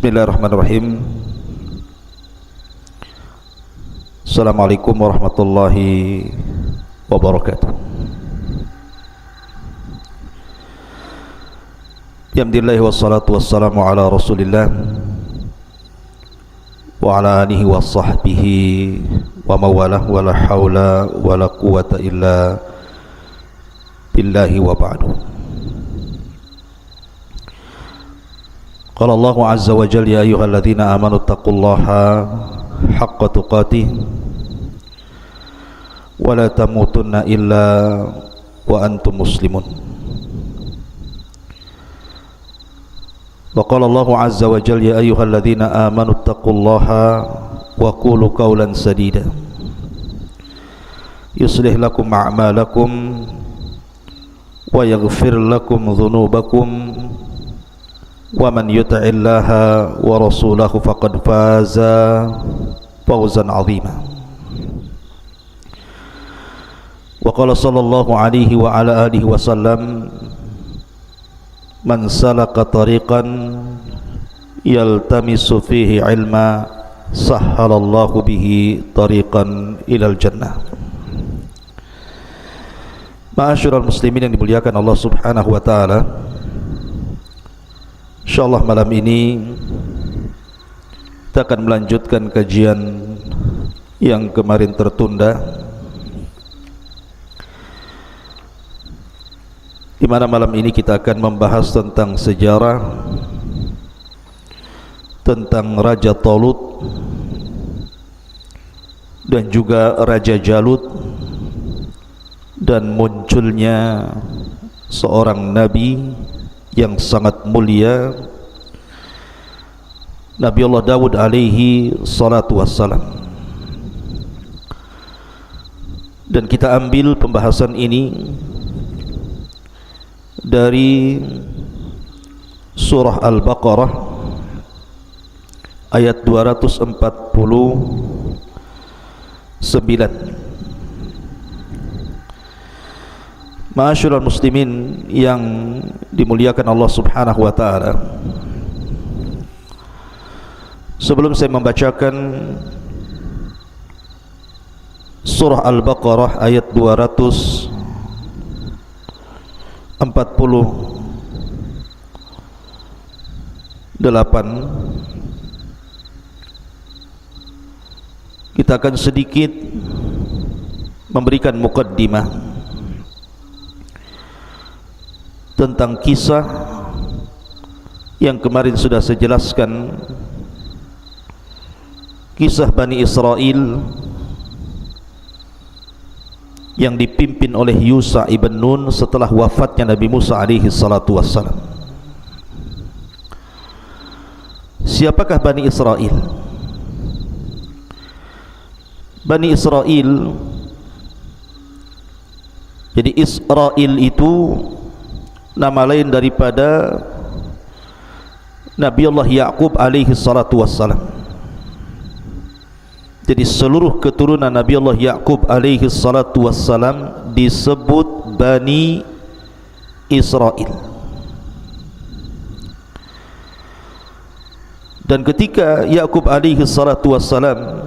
Bismillahirrahmanirrahim. Assalamualaikum warahmatullahi wabarakatuh. Alhamdulillah wassalatu wassalamu ala Rasulillah wa ala alihi wa sahbihi wa mawalah wa la hawla wa la quwata illa billahi wa ba'du. Qala Allahu azza wa jalla ya ayyuhalladzina amanu taqullaha haqqa tuqatih wa la tamutunna illa wa antum muslimun. Wa qala Allahu azza wa jalla ya ayyuhalladzina amanu taqullaha wa qulu qawlan sadida yuslih lakum a'malakum wa yaghfir lakum dhunubakum wa man yuti'illaha wa rasulahu faqad faza fawzan 'azima. Wa qala sallallahu alaihi wa ala alihi wasallam man salaka tariqan yaltamisu fihi ilma sahhalallahu bihi tariqan ilal jannah. Ma'asyiral muslimin yang dimuliakan Allah Subhanahu wa taala, insyaallah malam ini kita akan melanjutkan kajian yang kemarin tertunda, di mana malam ini kita akan membahas tentang sejarah tentang Raja Talut dan juga Raja Jalut dan munculnya seorang nabi yang sangat mulia, Nabi Allah Dawud alaihi salatu wassalam. Dan kita ambil pembahasan ini dari surah Al-Baqarah ayat 249. Ma'asyiral muslimin yang dimuliakan Allah Subhanahu wa taala, sebelum saya membacakan surah Al-Baqarah ayat 248, kita akan sedikit memberikan muqaddimah tentang kisah yang kemarin sudah saya jelaskan, kisah Bani Israel yang dipimpin oleh Yusha ibn Nun setelah wafatnya Nabi Musa alaihi salatu wassalam. Siapakah Bani Israel? Bani Israel, jadi Israel itu nama lain daripada Nabi Allah Ya'qub alaihi salatu wassalam. Jadi seluruh keturunan Nabi Allah Ya'qub alaihi salatu wassalam disebut Bani Israel. Dan ketika Ya'qub alaihi salatu wassalam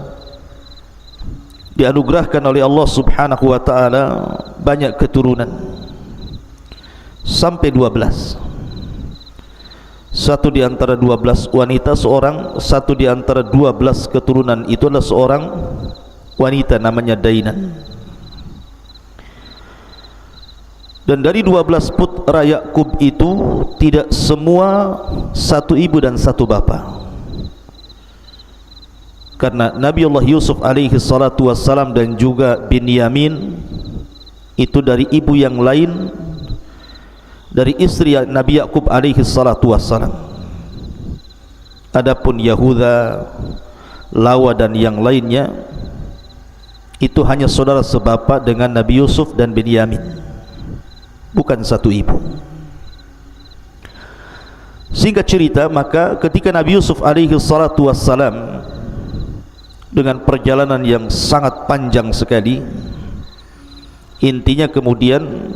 dianugerahkan oleh Allah Subhanahu wa ta'ala banyak keturunan, sampai 12. Satu di antara 12 wanita seorang, satu di antara 12 keturunan itu adalah seorang wanita namanya Dainan. Dan dari 12 putra Yakub itu tidak semua satu ibu dan satu bapa, karena Nabi Allah Yusuf alaihi salatu wassalam dan juga Binyamin itu dari ibu yang lain, dari istri Nabi Yakub alaihi salatu wassalam. Adapun Yahuda, Lawa dan yang lainnya itu hanya saudara sebapa dengan Nabi Yusuf dan Binyamin, bukan satu ibu. Singkat cerita, maka ketika Nabi Yusuf alaihi salatu wassalam dengan perjalanan yang sangat panjang sekali, intinya kemudian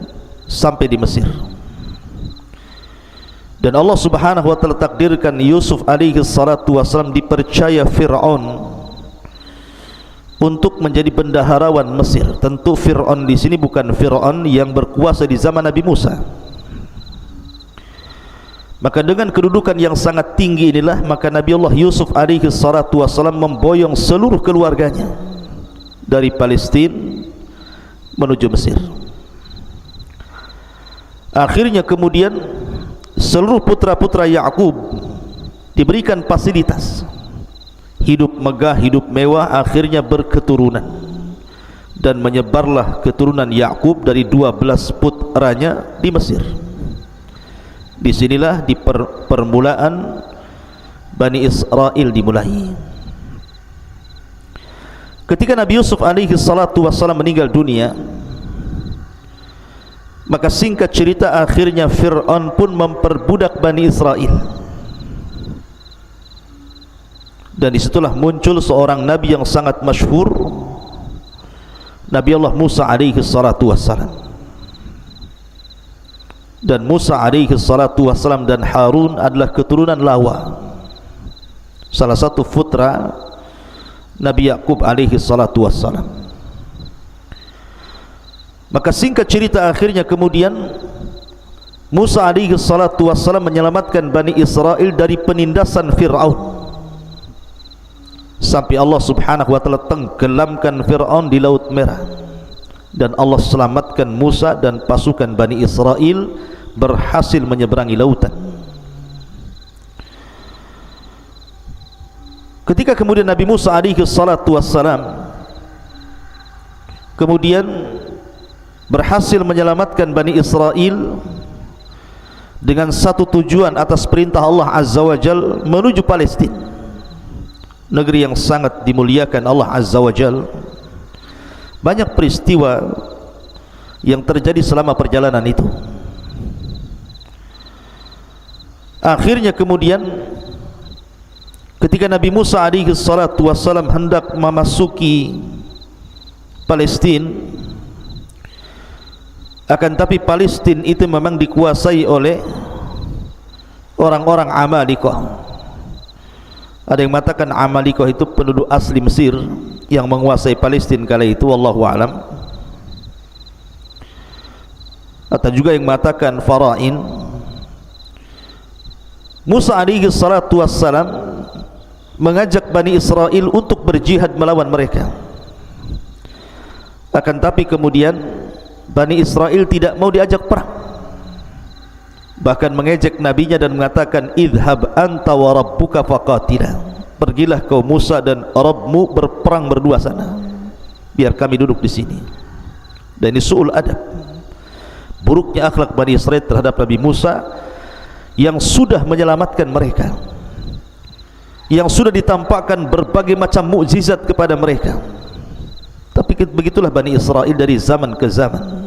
sampai di Mesir. Dan Allah Subhanahu wa taala takdirkan Yusuf alaihi salatu wasallam dipercaya Fir'aun untuk menjadi bendaharawan Mesir. Tentu Fir'aun di sini bukan Fir'aun yang berkuasa di zaman Nabi Musa. Maka dengan kedudukan yang sangat tinggi inilah, maka Nabi Allah Yusuf alaihi salatu wasallam memboyong seluruh keluarganya dari Palestina menuju Mesir. Akhirnya kemudian seluruh putra-putra Ya'qub diberikan fasilitas hidup megah, hidup mewah, akhirnya berketurunan, dan menyebarlah keturunan Ya'qub dari 12 putranya di Mesir. Disinilah di permulaan Bani Israel dimulai. Ketika Nabi Yusuf alaihi salatu wassalam meninggal dunia, maka singkat cerita akhirnya Fir'aun pun memperbudak Bani Israel. Dan disitulah muncul seorang Nabi yang sangat masyhur, Nabi Allah Musa alaihi salatu wassalam. Dan Musa alaihi salatu wassalam dan Harun adalah keturunan Lawa, salah satu putra Nabi Ya'qub alaihi salatu wassalam. Maka singkat cerita akhirnya kemudian Musa alaihi salatu wassalam menyelamatkan Bani Israel dari penindasan Fir'aun, sampai Allah Subhanahu wa taala tenggelamkan Fir'aun di Laut Merah, dan Allah selamatkan Musa dan pasukan Bani Israel berhasil menyeberangi lautan. Ketika kemudian Nabi Musa alaihi salatu wassalam kemudian berhasil menyelamatkan Bani Israel dengan satu tujuan atas perintah Allah Azza wa Jal, menuju Palestina, negeri yang sangat dimuliakan Allah Azza wa Jal. Banyak peristiwa yang terjadi selama perjalanan itu. Akhirnya kemudian ketika Nabi Musa alaihi salatu wassalam hendak memasuki Palestina, akan tapi Palestina itu memang dikuasai oleh orang-orang Amalikoh. Ada yang mengatakan Amalikoh itu penduduk asli Mesir yang menguasai Palestina kala itu, wallahu alam. Atau juga yang mengatakan Farain. Musa alaihi salatu wassalam mengajak Bani Israel untuk berjihad melawan mereka. Akan tapi kemudian Bani Israel tidak mau diajak perang, bahkan mengejek nabinya dan mengatakan idhab anta wa rabbuka faqatila, pergilah kau Musa dan Rabbmu berperang berdua sana, biar kami duduk di sini. Dan ini su'ul adab, buruknya akhlak Bani Israel terhadap Nabi Musa yang sudah menyelamatkan mereka, yang sudah ditampakkan berbagai macam mukjizat kepada mereka. Tapi begitulah Bani Israel dari zaman ke zaman.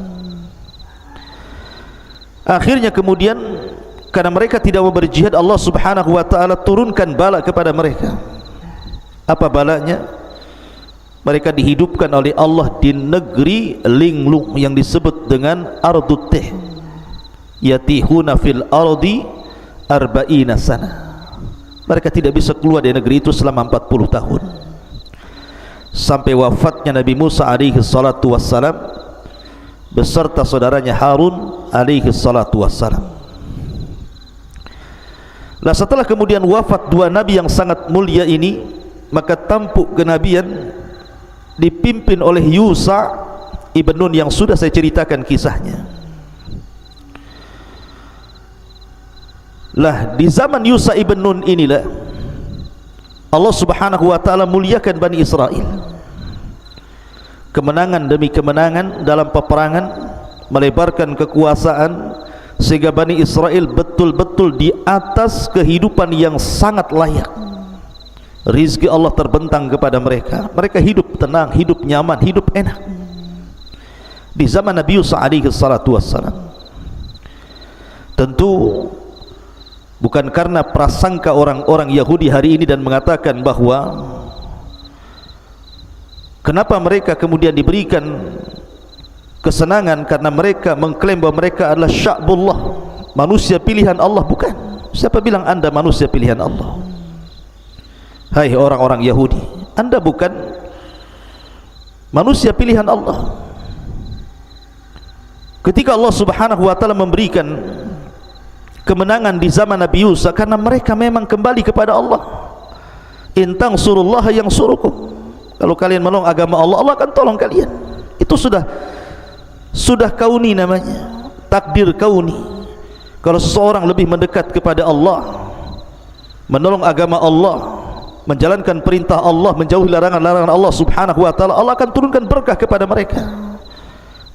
Akhirnya kemudian karena mereka tidak mau berjihad, Allah Subhanahu wa taala turunkan bala kepada mereka. Apa balanya? Mereka dihidupkan oleh Allah di negeri linglung yang disebut dengan Ardut Tih, yatihuna fil ardi arba'ina sana. Mereka tidak bisa keluar dari negeri itu selama 40 tahun, sampai wafatnya Nabi Musa alaihi salatu wassalam beserta saudaranya Harun alaihi salatu wassalam. Lah setelah kemudian wafat dua nabi yang sangat mulia ini, maka tampuk kenabian dipimpin oleh Yusa ibn Nun yang sudah saya ceritakan kisahnya. Lah di zaman Yusa ibn Nun inilah Allah Subhanahu wa taala muliakan Bani Israel. Kemenangan demi kemenangan dalam peperangan, melebarkan kekuasaan sehingga Bani Israel betul-betul di atas kehidupan yang sangat layak. Rizki Allah terbentang kepada mereka. Mereka hidup tenang, hidup nyaman, hidup enak di zaman Nabi Yusa alaihi salatu wassalam. Tentu bukan karena prasangka orang-orang Yahudi hari ini dan mengatakan bahwa kenapa mereka kemudian diberikan kesenangan karena mereka mengklaim bahwa mereka adalah sya'bullah, manusia pilihan Allah. Bukan. Siapa bilang anda manusia pilihan Allah? Hai orang-orang Yahudi, anda bukan manusia pilihan Allah. Ketika Allah subhanahu wa ta'ala memberikan kemenangan di zaman Nabi Yusuf, karena mereka memang kembali kepada Allah. In tansurullaha yansurukum, kalau kalian menolong agama Allah, Allah akan tolong kalian. Itu sudah kauni namanya, takdir kauni. Kalau seseorang lebih mendekat kepada Allah, menolong agama Allah, menjalankan perintah Allah, menjauhi larangan-larangan Allah subhanahu wa ta'ala, Allah akan turunkan berkah kepada mereka.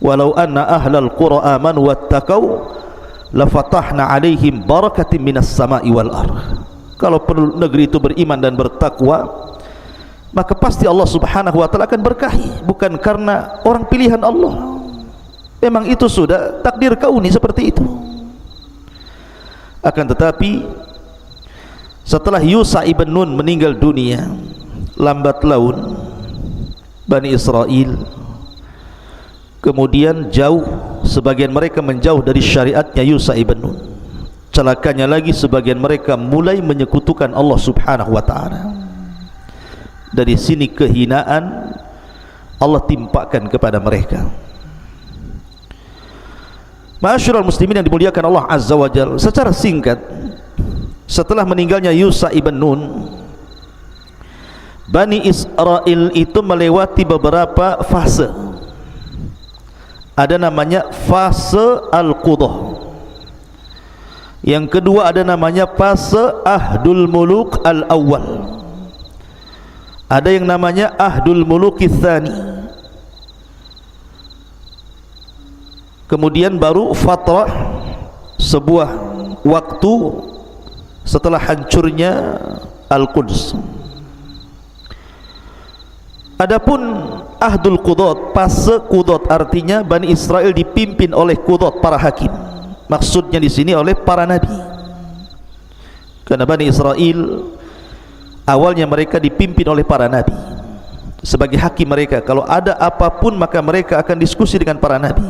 Walau anna ahlal qura amanu wattaqau lafatahna alaihim barakatim minas sama'i wal ardh. Kalau penduduk negeri itu beriman dan bertakwa, maka pasti Allah subhanahu wa ta'ala akan berkahi. Bukan karena orang pilihan Allah, memang itu sudah takdir kauni seperti itu. Akan tetapi setelah Yusha ibn Nun meninggal dunia, lambat laun Bani Israel kemudian jauh, sebagian mereka menjauh dari syariatnya Yusha ibn Nun. Celakanya lagi, sebagian mereka mulai menyekutukan Allah subhanahu wa ta'ala. Dari sini kehinaan Allah timpakan kepada mereka. Ma'asyiral muslimin yang dimuliakan Allah azza wa jalla, secara singkat, setelah meninggalnya Yusha ibn Nun, Bani Israel itu melewati beberapa fase. Ada namanya fase Al-Qudah. Yang kedua ada namanya fase Ahdul Muluk Al-Awwal. Ada yang namanya Ahdul Muluk Al-Thani. Kemudian baru fatrah, sebuah waktu setelah hancurnya Al-Quds. Adapun Ahdul Qudot, fase Qudot, artinya Bani Israel dipimpin oleh Qudot, para hakim. Maksudnya di sini oleh para nabi. Karena Bani Israel awalnya mereka dipimpin oleh para nabi sebagai hakim mereka. Kalau ada apapun maka mereka akan diskusi dengan para nabi.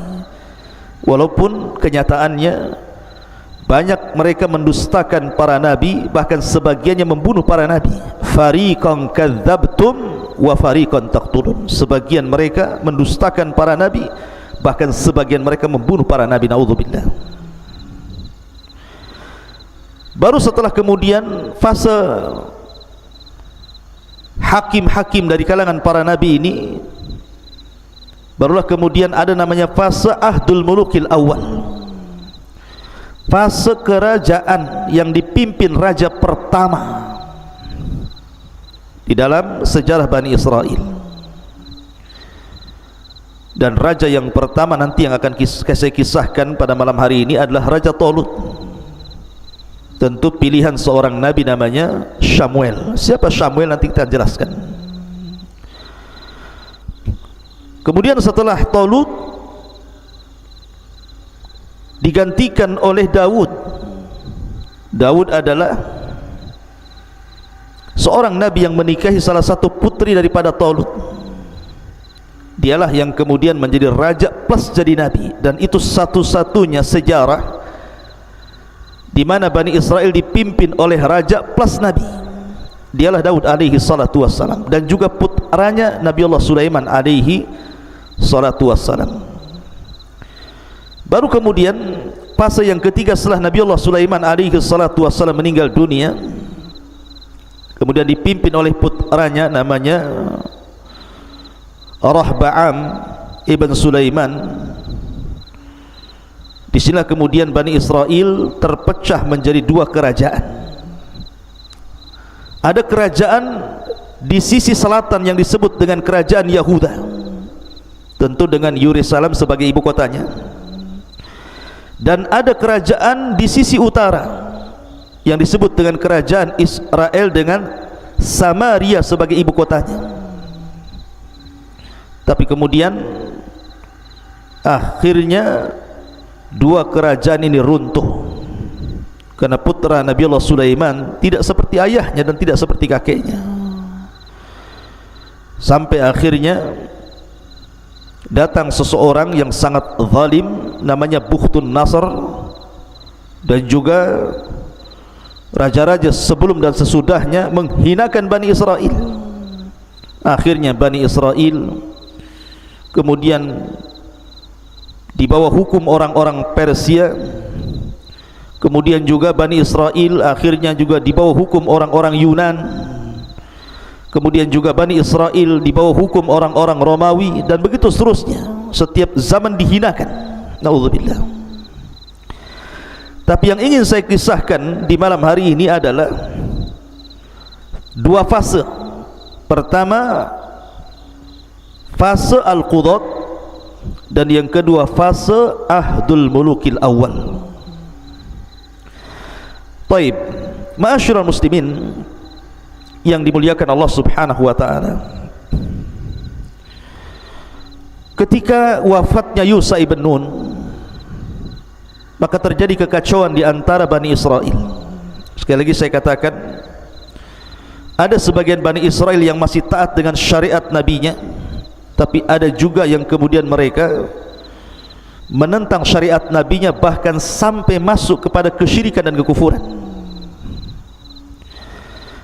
Walaupun kenyataannya banyak mereka mendustakan para nabi, bahkan sebagiannya membunuh para nabi. Fariqan kadzabtum wa fariqan taqtulun. Sebagian mereka mendustakan para nabi, bahkan sebagian mereka membunuh para nabi. Naudzubillah. Baru setelah kemudian fase hakim-hakim dari kalangan para nabi ini, barulah kemudian ada namanya fase Ahdul Mulukil Awal, fase kerajaan yang dipimpin raja pertama di dalam sejarah Bani Israel. Dan raja yang pertama nanti yang akan saya kisahkan pada malam hari ini adalah Raja Talut. Tentu pilihan seorang nabi namanya Samuel. Siapa Samuel nanti kita jelaskan. Kemudian setelah Talut digantikan oleh Daud. Daud adalah seorang nabi yang menikahi salah satu putri daripada Talut. Dialah yang kemudian menjadi raja plus jadi nabi, dan itu satu-satunya sejarah di mana Bani Israel dipimpin oleh raja plus nabi. Dialah Daud alaihi salatu wassalam, dan juga putranya Nabi Allah Sulaiman alaihi salatu wassalam. Baru kemudian fase yang ketiga setelah Nabi Allah Sulaiman alaihi salatu wassalam meninggal dunia, kemudian dipimpin oleh putranya namanya Rahba'am ibn Sulaiman. Di sinilah kemudian Bani Israel terpecah menjadi dua kerajaan. Ada kerajaan di sisi selatan yang disebut dengan kerajaan Yahuda, tentu dengan Yerusalem sebagai ibu kotanya. Dan ada kerajaan di sisi utara yang disebut dengan kerajaan Israel dengan Samaria sebagai ibu kotanya. Tapi kemudian akhirnya dua kerajaan ini runtuh karena putra Nabi Allah Sulaiman tidak seperti ayahnya dan tidak seperti kakeknya. Sampai akhirnya datang seseorang yang sangat zalim namanya Bukhtun Nasr, dan juga raja-raja sebelum dan sesudahnya menghinakan Bani Israel. Akhirnya Bani Israel kemudian di bawah hukum orang-orang Persia, kemudian juga Bani Israel akhirnya juga di bawah hukum orang-orang Yunan, kemudian juga Bani Israel di bawah hukum orang-orang Romawi, dan begitu seterusnya. Setiap zaman dihinakan, naudzubillah. Tapi yang ingin saya kisahkan di malam hari ini adalah dua fase. Pertama, fase Al-Qudat, dan yang kedua fase Ahdul Mulukil Awal. Taib, ma'asyiral muslimin yang dimuliakan Allah Subhanahu wa taala. Ketika wafatnya Yusha ibn Nun, maka terjadi kekacauan di antara Bani Israel. Sekali lagi saya katakan, ada sebagian Bani Israel yang masih taat dengan syariat nabinya, tapi ada juga yang kemudian mereka menentang syariat nabinya, bahkan sampai masuk kepada kesyirikan dan kekufuran.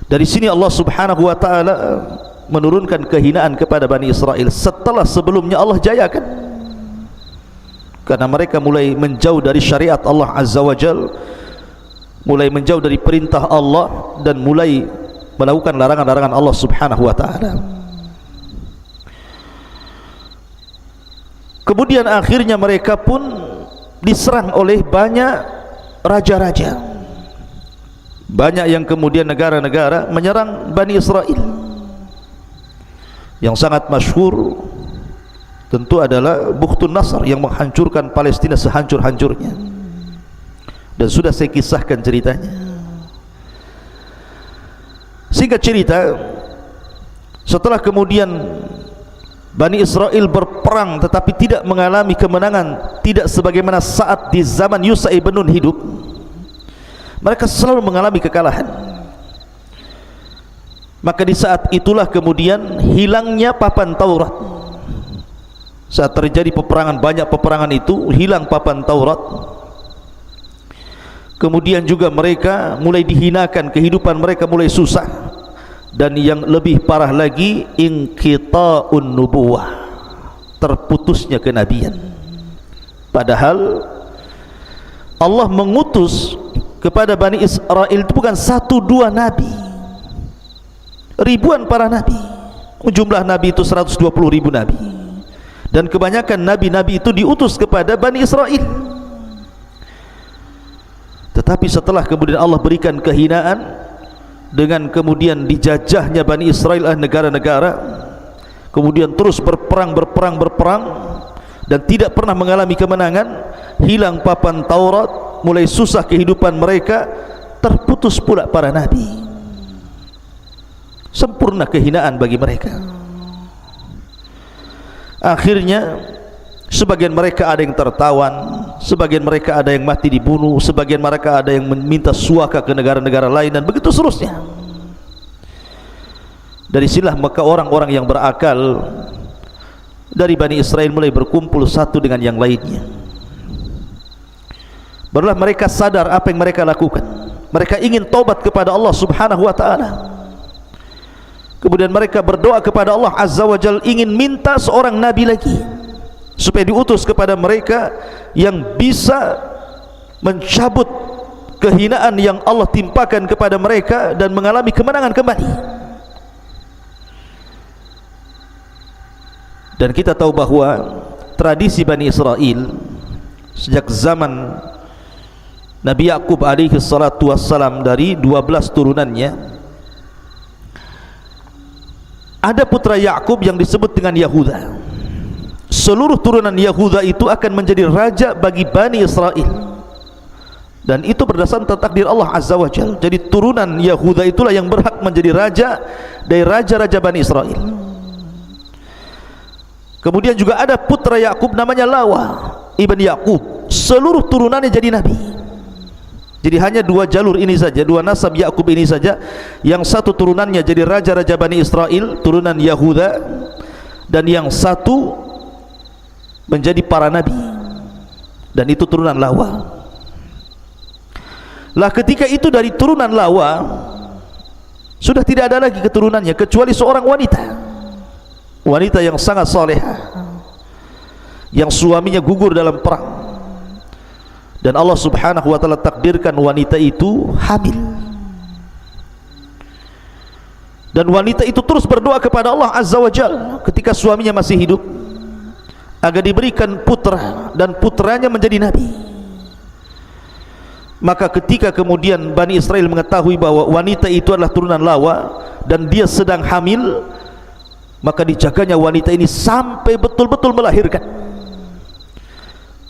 Dari sini Allah Subhanahu wa taala menurunkan kehinaan kepada Bani Israel setelah sebelumnya Allah jayakan, karena mereka mulai menjauh dari syariat Allah Azza wa Jal, mulai menjauh dari perintah Allah, dan mulai melakukan larangan-larangan Allah Subhanahu wa taala. Kemudian akhirnya mereka pun diserang oleh banyak raja-raja. Banyak yang kemudian negara-negara menyerang Bani Israel. Yang sangat masyhur tentu adalah Bukhtun Nasr yang menghancurkan Palestina sehancur-hancurnya, dan sudah saya kisahkan ceritanya. Singkat cerita, setelah kemudian Bani Israel berperang tetapi tidak mengalami kemenangan, tidak sebagaimana saat di zaman Yusha ibn Nun hidup, mereka selalu mengalami kekalahan. Maka di saat itulah kemudian hilangnya papan Taurat. Saat terjadi peperangan, banyak peperangan itu, hilang papan Taurat. Kemudian juga mereka mulai dihinakan, kehidupan mereka mulai susah. Dan yang lebih parah lagi, inqita'un nubuwah, terputusnya kenabian. Padahal Allah mengutus kepada Bani Israel itu bukan satu dua nabi, ribuan para nabi. Jumlah nabi itu 120.000 nabi, dan kebanyakan nabi-nabi itu diutus kepada Bani Israel. Tetapi setelah kemudian Allah berikan kehinaan dengan kemudian dijajahnya Bani Israel oleh negara-negara, kemudian terus berperang dan tidak pernah mengalami kemenangan, hilang papan Taurat, mulai susah kehidupan mereka, terputus pula para nabi, sempurna kehinaan bagi mereka. Akhirnya sebagian mereka ada yang tertawan, sebagian mereka ada yang mati dibunuh, sebagian mereka ada yang meminta suaka ke negara-negara lain, dan begitu seterusnya. Dari sinilah maka orang-orang yang berakal dari Bani Israel mulai berkumpul satu dengan yang lainnya. Barulah mereka sadar apa yang mereka lakukan. Mereka ingin taubat kepada Allah Subhanahu wa taala. Kemudian mereka berdoa kepada Allah Azza wa Jalla, ingin minta seorang nabi lagi supaya diutus kepada mereka yang bisa mencabut kehinaan yang Allah timpakan kepada mereka dan mengalami kemenangan kembali. Dan kita tahu bahwa tradisi Bani Israel sejak zaman Nabi Yakub alaihi salatu wassalam, dari 12 turunannya ada putra Yakub yang disebut dengan Yahuda. Seluruh turunan Yahuda itu akan menjadi raja bagi Bani Israel, dan itu berdasarkan takdir Allah Azza wa Jalla. Jadi turunan Yahuda itulah yang berhak menjadi raja dari raja-raja Bani Israel. Kemudian juga ada putra Yakub namanya Lawa ibn Yakub, seluruh turunannya jadi nabi. Jadi hanya dua jalur ini saja, dua nasab Yakub ini saja, yang satu turunannya jadi raja-raja Bani Israel, turunan Yahuda, dan yang satu menjadi para nabi, dan itu turunan Lawa. Lah ketika itu dari turunan lawa sudah tidak ada lagi keturunannya kecuali seorang wanita yang sangat salehah, yang suaminya gugur dalam perang, dan Allah subhanahu wa ta'ala takdirkan wanita itu hamil, dan wanita itu terus berdoa kepada Allah azza wa jalla ketika suaminya masih hidup agar diberikan putra dan putranya menjadi nabi. Maka ketika kemudian Bani Israel mengetahui bahwa wanita itu adalah turunan lawa dan dia sedang hamil, maka dijaganya wanita ini sampai betul-betul melahirkan.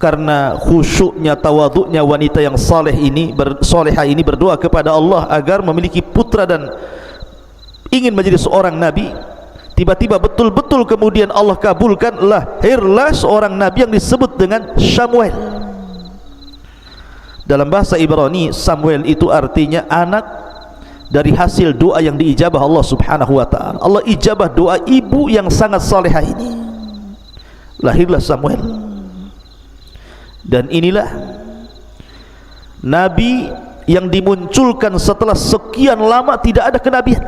Karena khusyuknya, tawaduknya wanita yang salehah ini berdoa kepada Allah agar memiliki putra dan ingin menjadi seorang nabi, tiba-tiba betul-betul kemudian Allah kabulkan, lahirlah seorang nabi yang disebut dengan Samuel. Dalam bahasa Ibrani, Samuel itu artinya anak dari hasil doa yang diijabah Allah subhanahu wa ta'ala. Allah ijabah doa ibu yang sangat salehah ini, lahirlah Samuel. Dan inilah nabi yang dimunculkan setelah sekian lama tidak ada kenabian.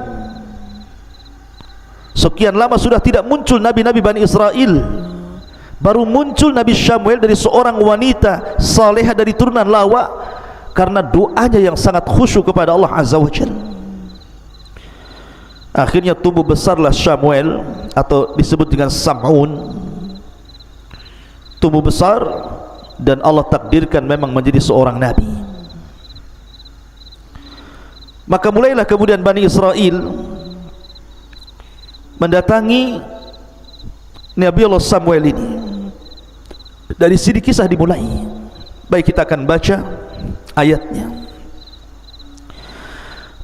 Sekian lama sudah tidak muncul nabi-nabi Bani Israel, baru muncul Nabi Samuel dari seorang wanita salehah dari turunan lawa karena doanya yang sangat khusyuk kepada Allah azza wa jalla. Akhirnya tumbuh besarlah Samuel, atau disebut dengan Sam'un, tumbuh besar dan Allah takdirkan memang menjadi seorang nabi. Maka mulailah kemudian Bani Israel mendatangi Nabi Allah Samuel ini. Dari sini kisah dimulai. Baik, kita akan baca ayatnya.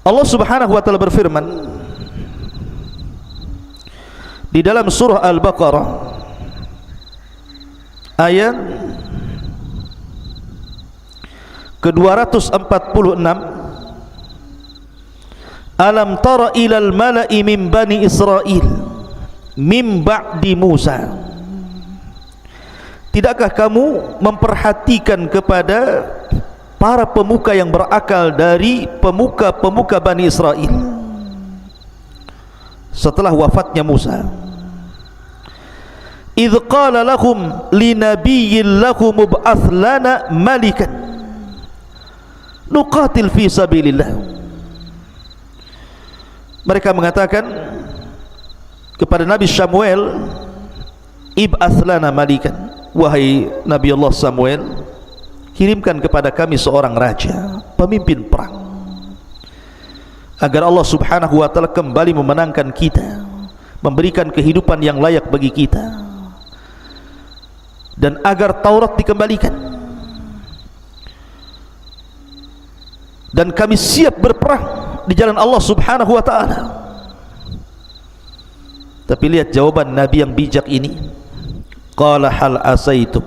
Allah subhanahu wa ta'ala berfirman di dalam surah Al-Baqarah ayat ke-246, Alam tara ilal mala'i min bani Israel min ba'di Musa. Tidakkah kamu memperhatikan kepada para pemuka yang berakal dari pemuka-pemuka Bani Israel setelah wafatnya Musa? Idh qala lahum linabiyyin lahum ub'ath lana malikan nuqatil fi sabilillah. Mereka mengatakan kepada Nabi Samuel, ib'ath lana malikan, wahai Nabi Allah Samuel, kirimkan kepada kami seorang raja, pemimpin perang, agar Allah subhanahu wa ta'ala kembali memenangkan kita, memberikan kehidupan yang layak bagi kita, dan agar Taurat dikembalikan, dan kami siap berperang di jalan Allah subhanahu wa ta'ala. Tapi lihat jawaban Nabi yang bijak ini. Qala hal asaitum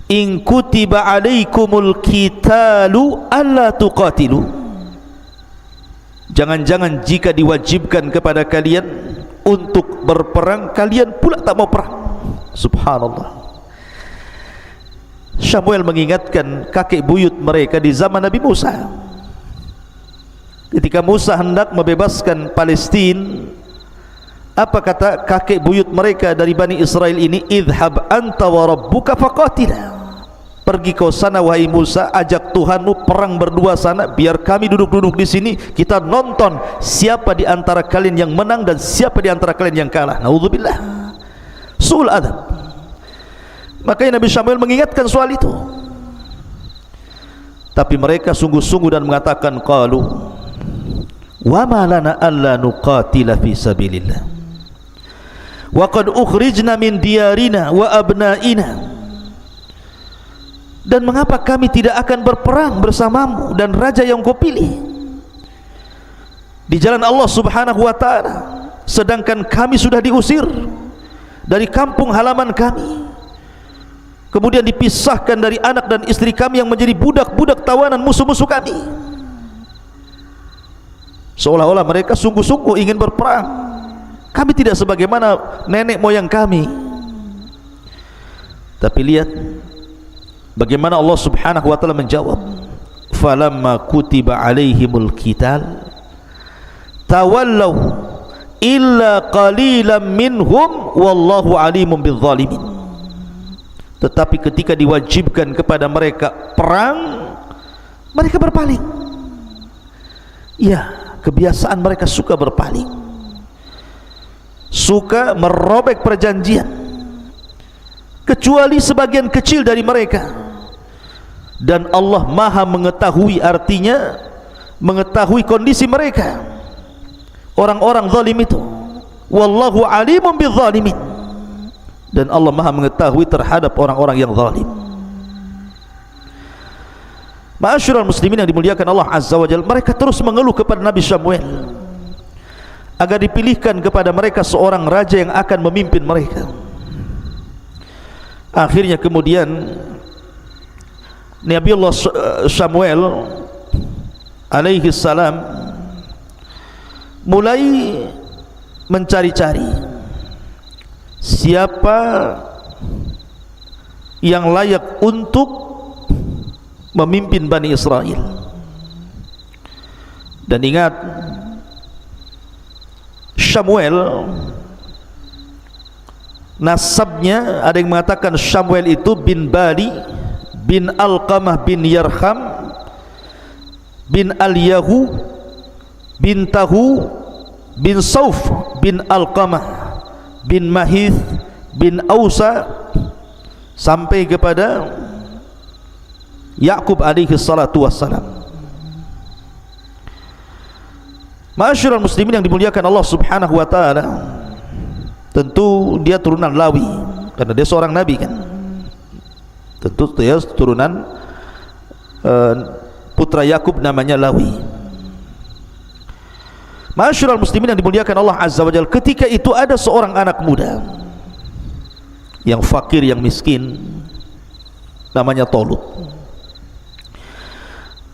in kutiba alaikumul qitalu alla tuqatilu. Jangan-jangan jika diwajibkan kepada kalian untuk berperang, kalian pula tak mau perang. Subhanallah. Samuel mengingatkan kakek buyut mereka di zaman Nabi Musa. Ketika Musa hendak membebaskan Palestina, apa kata kakek buyut mereka dari Bani Israel ini? Idhab anta wa rabbuka faqatila. Pergi kau sana wahai Musa, ajak Tuhanmu perang berdua sana, biar kami duduk-duduk di sini, kita nonton siapa di antara kalian yang menang dan siapa di antara kalian yang kalah. Naudzubillah. Su'ul adab. Makanya Nabi Samuel mengingatkan soal itu. Tapi mereka sungguh-sungguh dan mengatakan, qalu wa ma lana alla nuqatila fi sabilillah wa qad ukhrijna min diyarina wa abnaina. Dan mengapa kami tidak akan berperang bersamamu dan raja yang kau pilih di jalan Allah subhanahu wa ta'ala, sedangkan kami sudah diusir dari kampung halaman kami, kemudian dipisahkan dari anak dan istri kami yang menjadi budak-budak tawanan musuh-musuh kami. Seolah-olah mereka sungguh-sungguh ingin berperang. Kami tidak sebagaimana nenek moyang kami. Tapi lihat bagaimana Allah subhanahu wa ta'ala menjawab, falamma kutiba alaihimul qital tawallaw illa qalilan minhum wallahu alimun bizzalimin. Tetapi ketika diwajibkan kepada mereka perang, mereka berpaling. Ya, kebiasaan mereka suka berpaling, suka merobek perjanjian, kecuali sebagian kecil dari mereka. Dan Allah maha mengetahui, artinya mengetahui kondisi mereka, orang-orang zalim itu. Wallahu alimun bizzalimin. Dan Allah maha mengetahui terhadap orang-orang yang zalim. Ma'asyiral muslimin yang dimuliakan Allah Azza wa Jalla, mereka terus mengeluh kepada Nabi Samuel agar dipilihkan kepada mereka seorang raja yang akan memimpin mereka. Akhirnya kemudian Nabi Allah Samuel alaihi salam mulai mencari-cari siapa yang layak untuk memimpin Bani Israel. Dan ingat, Samuel nasabnya ada yang mengatakan Samuel itu bin Bali bin Alqamah bin Yarham bin Al-Yahu bin Tahu bin Sauf bin Alqamah bin Mahith bin Ausa sampai kepada Yaqub alaihi salatu wassalam. Ma'asyiral muslimin yang dimuliakan Allah Subhanahu wa taala, tentu dia turunan Lawi karena dia seorang nabi kan. Tentu dia turunan putra Yaqub namanya Lawi. Ma'asyiral muslimin yang dimuliakan Allah Azza wa Jalla, ketika itu ada seorang anak muda yang fakir, yang miskin, namanya Tolut.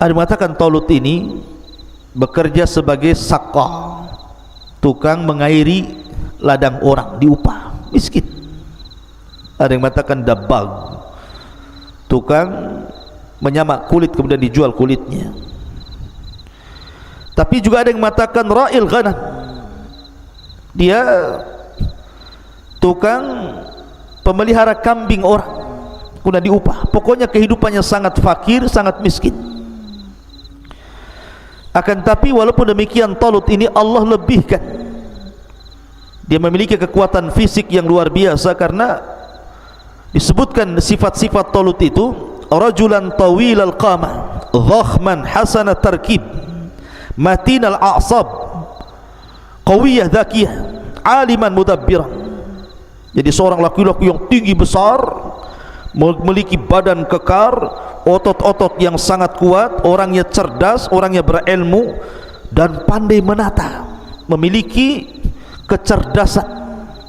Ada mengatakan Tolut ini bekerja sebagai sakah, tukang mengairi ladang orang, diupah, miskin. Ada yang mengatakan dabbag, tukang menyamak kulit kemudian dijual kulitnya. Tapi juga ada yang mengatakan ra'il ghanam, dia tukang pemelihara kambing orang, kemudian diupah. Pokoknya kehidupannya sangat fakir, sangat miskin. Akan tapi walaupun demikian, Talut ini Allah lebihkan. Dia memiliki kekuatan fisik yang luar biasa, karena disebutkan sifat-sifat Talut itu rajulan tawilal qamah dhakhman hasanat tarkib matinal a'sab qawiyah dzakiyah aliman mudabbiran. Jadi seorang laki-laki yang tinggi besar, memiliki badan kekar, otot-otot yang sangat kuat, orangnya cerdas, orangnya berilmu dan pandai menata, memiliki kecerdasan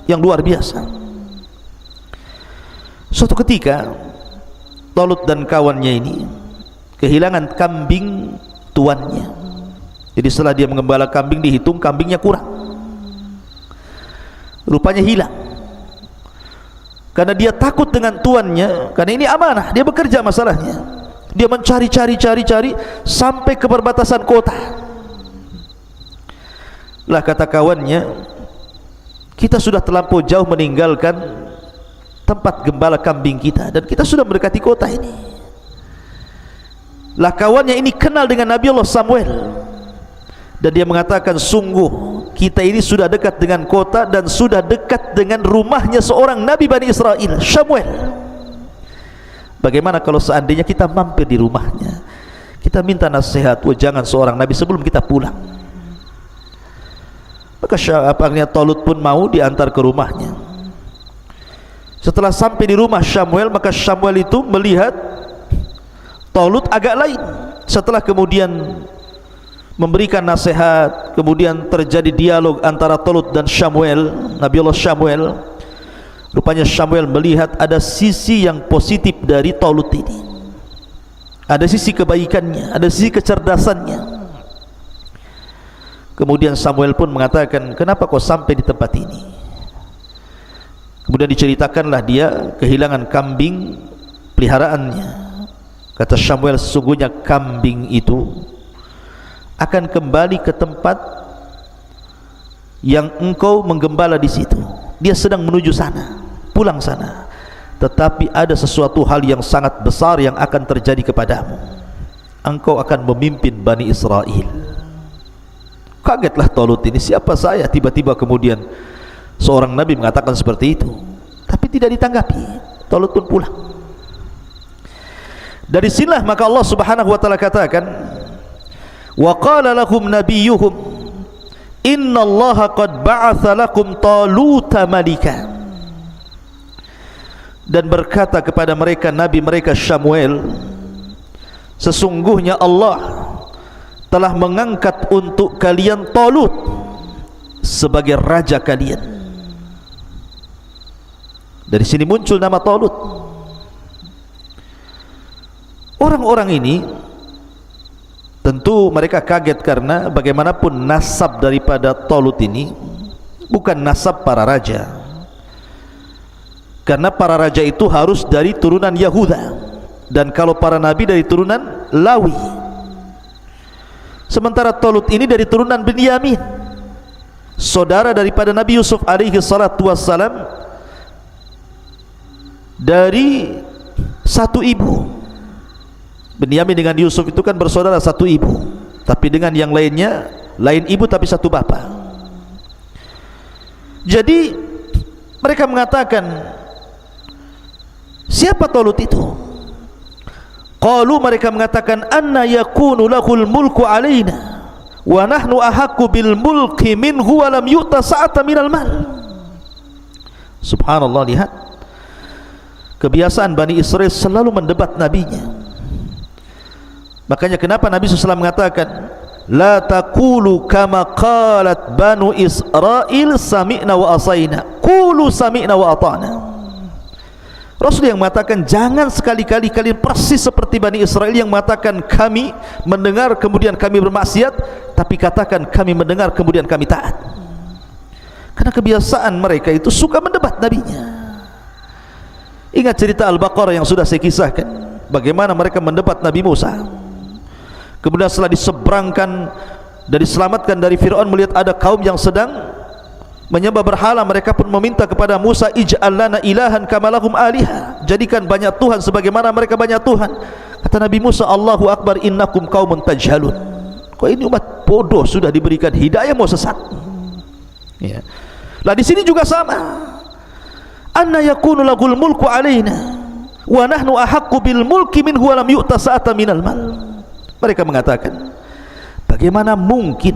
yang luar biasa. Suatu ketika Talut dan kawannya ini kehilangan kambing tuannya. Jadi setelah dia mengembala kambing, dihitung kambingnya kurang, rupanya hilang. Karena dia takut dengan tuannya, karena ini amanah, dia bekerja masalahnya. Dia mencari-cari sampai ke perbatasan kota. Lah kata kawannya, kita sudah terlampau jauh meninggalkan tempat gembala kambing kita, dan kita sudah mendekati kota ini. Lah kawannya ini kenal dengan Nabi Allah Samuel, dan dia mengatakan, sungguh kita ini sudah dekat dengan kota dan sudah dekat dengan rumahnya seorang Nabi Bani Israel, Samuel. Bagaimana kalau seandainya kita mampir di rumahnya, kita minta nasihat, jangan seorang Nabi sebelum kita pulang. Maka akhirnya Talut pun mau diantar ke rumahnya. Setelah sampai di rumah Samuel, maka Samuel itu melihat Talut agak lain. Setelah kemudian memberikan nasihat, kemudian terjadi dialog antara Talut dan Samuel, Nabi Allah Samuel. Rupanya Samuel melihat ada sisi yang positif dari Talut ini, ada sisi kebaikannya, ada sisi kecerdasannya. Kemudian Samuel pun mengatakan, kenapa kau sampai di tempat ini? Kemudian diceritakanlah dia kehilangan kambing peliharaannya. Kata Samuel, sesungguhnya kambing itu akan kembali ke tempat yang engkau menggembala di situ. Dia sedang menuju sana, pulang sana. Tetapi ada sesuatu hal yang sangat besar yang akan terjadi kepadamu. Engkau akan memimpin Bani Israel. Kagetlah Talut ini, siapa saya? Tiba-tiba kemudian seorang nabi mengatakan seperti itu, tapi tidak ditanggapi. Talut pun pulang. Dari sinilah maka Allah Subhanahu wa taala katakan, wa qala lahum nabiyyuhum innallaha qad ba'atsa lakum Taluta malika. Dan berkata kepada mereka nabi mereka Samuel, sesungguhnya Allah telah mengangkat untuk kalian Talut sebagai raja kalian. Dari sini muncul nama Talut. Orang-orang ini tentu mereka kaget karena bagaimanapun nasab daripada Talut ini bukan nasab para raja, karena para raja itu harus dari turunan Yahuda, dan kalau para nabi dari turunan Lawi. Sementara Talut ini dari turunan Binyamin, saudara daripada Nabi Yusuf alaihi salatu wassalam, dari satu ibu. Binyamin dengan Yusuf itu kan bersaudara satu ibu, tapi dengan yang lainnya lain ibu tapi satu bapa. Jadi mereka mengatakan, siapa Talut itu? Qalu, mereka mengatakan, anna yakunu lahul mulku alaina wa nahnu ahaqqu bil mulki minhu wa lam yu'ta sa'ata minal mal. Subhanallah, lihat kebiasaan Bani Israel selalu mendebat nabinya. Makanya kenapa Nabi SAW mengatakan, la taqulu kama qalat Banu Israel sami'na wa asaina, qulu sami'na wa ata'na. Rasul yang mengatakan, jangan sekali-kali kalian persis seperti Bani Israel yang mengatakan kami mendengar kemudian kami bermaksiat, tapi katakan kami mendengar kemudian kami taat. Karena kebiasaan mereka itu suka mendebat nabinya. Ingat cerita Al-Baqarah yang sudah saya kisahkan, bagaimana mereka mendebat Nabi Musa. Kemudian setelah diseberangkan dan diselamatkan dari Fir'aun, melihat ada kaum yang sedang menyembah berhala, mereka pun meminta kepada Musa, ij'al lana ilahan kama lahum aliha, jadikan banyak Tuhan sebagaimana mereka banyak Tuhan. Kata Nabi Musa, Allahu Akbar, innakum qaumun tajhalun. Kok ini umat bodoh, sudah diberikan hidayah mau sesat. Ya. Lah di sini juga sama. Anna yakunu lahul mulku alaina wa nahnu ahaqqu bil mulki minhu wa lam yu'ta sa'ata minal mal. Mereka mengatakan, bagaimana mungkin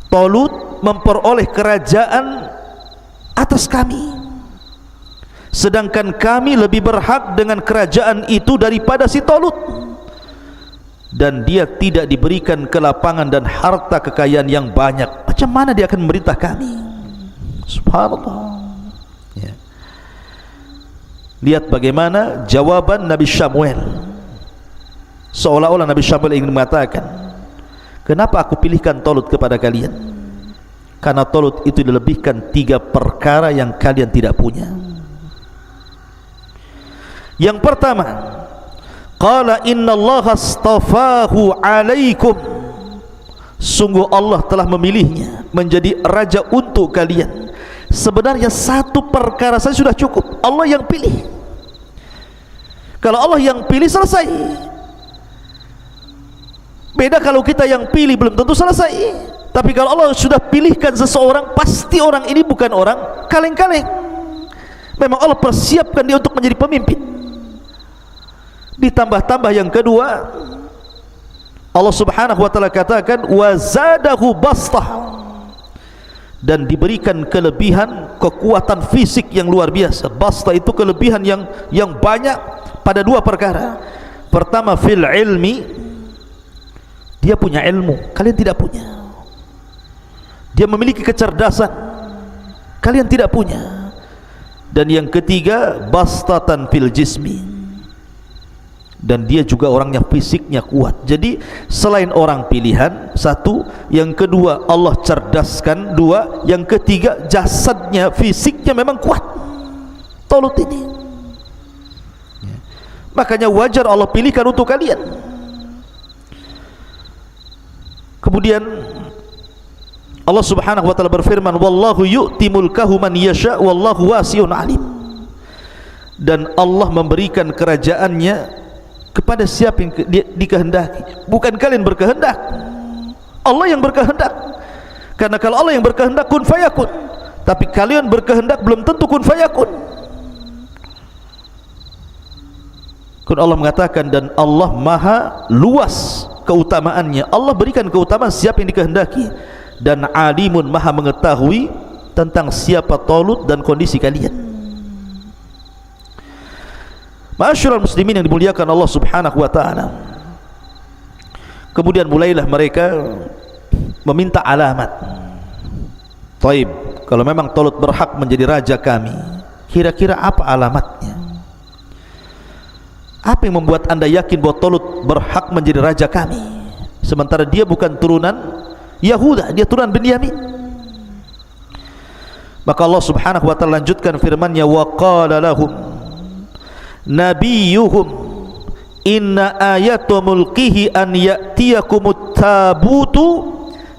Talut memperoleh kerajaan atas kami, sedangkan kami lebih berhak dengan kerajaan itu daripada si Talut, dan dia tidak diberikan kelapangan dan harta kekayaan yang banyak. Macam mana dia akan memerintah kami? Subhanallah. Ya. Lihat bagaimana jawaban Nabi Samuel. Seolah-olah Nabi Samuel ingin mengatakan, kenapa aku pilihkan Talut kepada kalian? Karena Talut itu dilebihkan 3 perkara yang kalian tidak punya. Yang pertama, qala innallaha astafahu alaikum, sungguh Allah telah memilihnya menjadi raja untuk kalian. Sebenarnya satu perkara saja sudah cukup, Allah yang pilih. Kalau Allah yang pilih, selesai. Beda kalau kita yang pilih, belum tentu selesai. Tapi kalau Allah sudah pilihkan seseorang, pasti orang ini bukan orang kaleng-kaleng. Memang Allah persiapkan dia untuk menjadi pemimpin. Ditambah-tambah yang kedua, Allah Subhanahu wa taala katakan, wa zadahu bastah, dan diberikan kelebihan kekuatan fisik yang luar biasa. Bastah itu kelebihan yang banyak pada 2 perkara. Pertama, fil ilmi, dia punya ilmu, kalian tidak punya. Dia memiliki kecerdasan, kalian tidak punya. Dan yang ketiga, bastatan fil jismi, dan dia juga orangnya fisiknya kuat. Jadi selain orang pilihan, satu, yang kedua Allah cerdaskan, 2, yang ketiga jasadnya, fisiknya memang kuat. Talut ini. makanya wajar Allah pilihkan untuk kalian. Kemudian Allah Subhanahu wa taala berfirman, wallahu yu'ti mulkahu man yasha wallahu wasi'un alim. Dan Allah memberikan kerajaannya kepada siapa yang dikehendaki. Bukan kalian berkehendak, Allah yang berkehendak. Karena kalau Allah yang berkehendak kun fayakun, tapi kalian berkehendak belum tentu kun fayakun. Kun Allah mengatakan, dan Allah maha luas keutamaannya. Allah berikan keutamaan siapa yang dikehendaki, dan alimun maha mengetahui tentang siapa Talut dan kondisi kalian. Ma'asyiral muslimin yang dimuliakan Allah Subhanahu wa taala. Kemudian mulailah mereka meminta alamat. Taib, kalau memang Talut berhak menjadi raja kami, kira-kira apa alamatnya? Apa yang membuat anda yakin bahwa Talut berhak menjadi raja kami, sementara dia bukan turunan Yahuda, dia turunan Binyamin? Maka Allah Subhanahu wa taala lanjutkan firman-Nya, wa qala lahum nabiyuhum inna ayatu mulkihi an ya'tiyakumut tabutu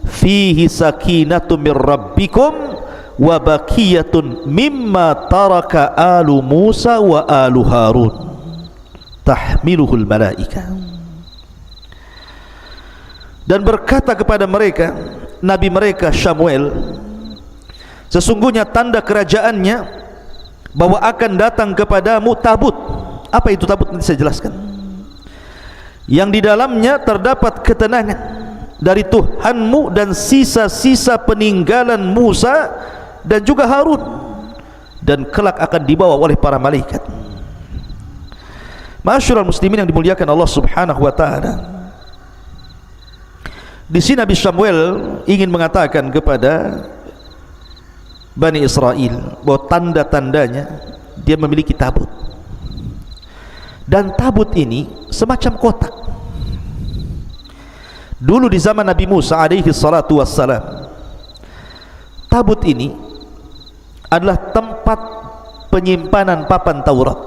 fihi sakinatu mir rabbikum wa baqiyatun mimma taraka alu Musa wa alu Harun tahmiluhul malaika. Dan berkata kepada mereka nabi mereka Samuel, sesungguhnya tanda kerajaannya bahwa akan datang kepadamu tabut. Apa itu tabut? Nanti saya jelaskan. Yang di dalamnya terdapat ketenangan dari Tuhanmu dan sisa-sisa peninggalan Musa dan juga Harun, dan kelak akan dibawa oleh para malaikat. Ma'asyiral muslimin yang dimuliakan Allah Subhanahu wa taala, di sini Nabi Samuel ingin mengatakan kepada Bani Israel bahwa tanda-tandanya dia memiliki tabut. Dan tabut ini semacam kotak. Dulu di zaman Nabi Musa alaihi salatu wassalam, tabut ini adalah tempat penyimpanan papan Taurat.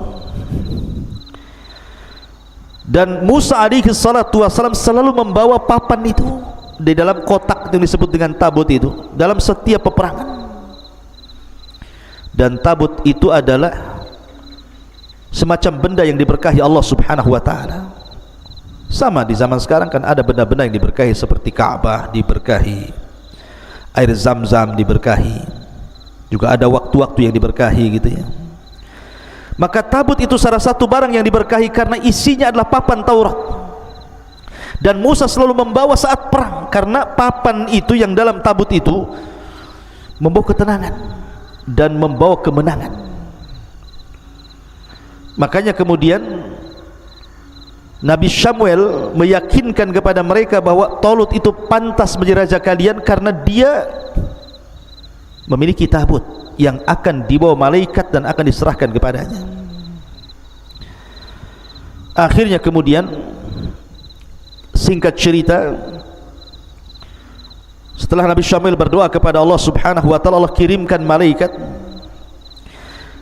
Dan Musa alaihi salatu wassalam selalu membawa papan itu di dalam kotak yang disebut dengan tabut itu dalam setiap peperangan. Dan tabut itu adalah semacam benda yang diberkahi Allah Subhanahu wa taala. Sama di zaman sekarang kan ada benda-benda yang diberkahi seperti Ka'bah diberkahi, air Zam-Zam diberkahi, juga ada waktu-waktu yang diberkahi gitu ya. Maka tabut itu salah satu barang yang diberkahi karena isinya adalah papan Taurat. Dan Musa selalu membawa saat perang karena papan itu yang dalam tabut itu membawa ketenangan dan membawa kemenangan. Makanya kemudian Nabi Samuel meyakinkan kepada mereka bahwa Talut itu pantas menjadi raja kalian karena dia memiliki tabut yang akan dibawa malaikat dan akan diserahkan kepadanya. Akhirnya kemudian, singkat cerita, setelah Nabi Samuel berdoa kepada Allah Subhanahu wa taala, Allah kirimkan malaikat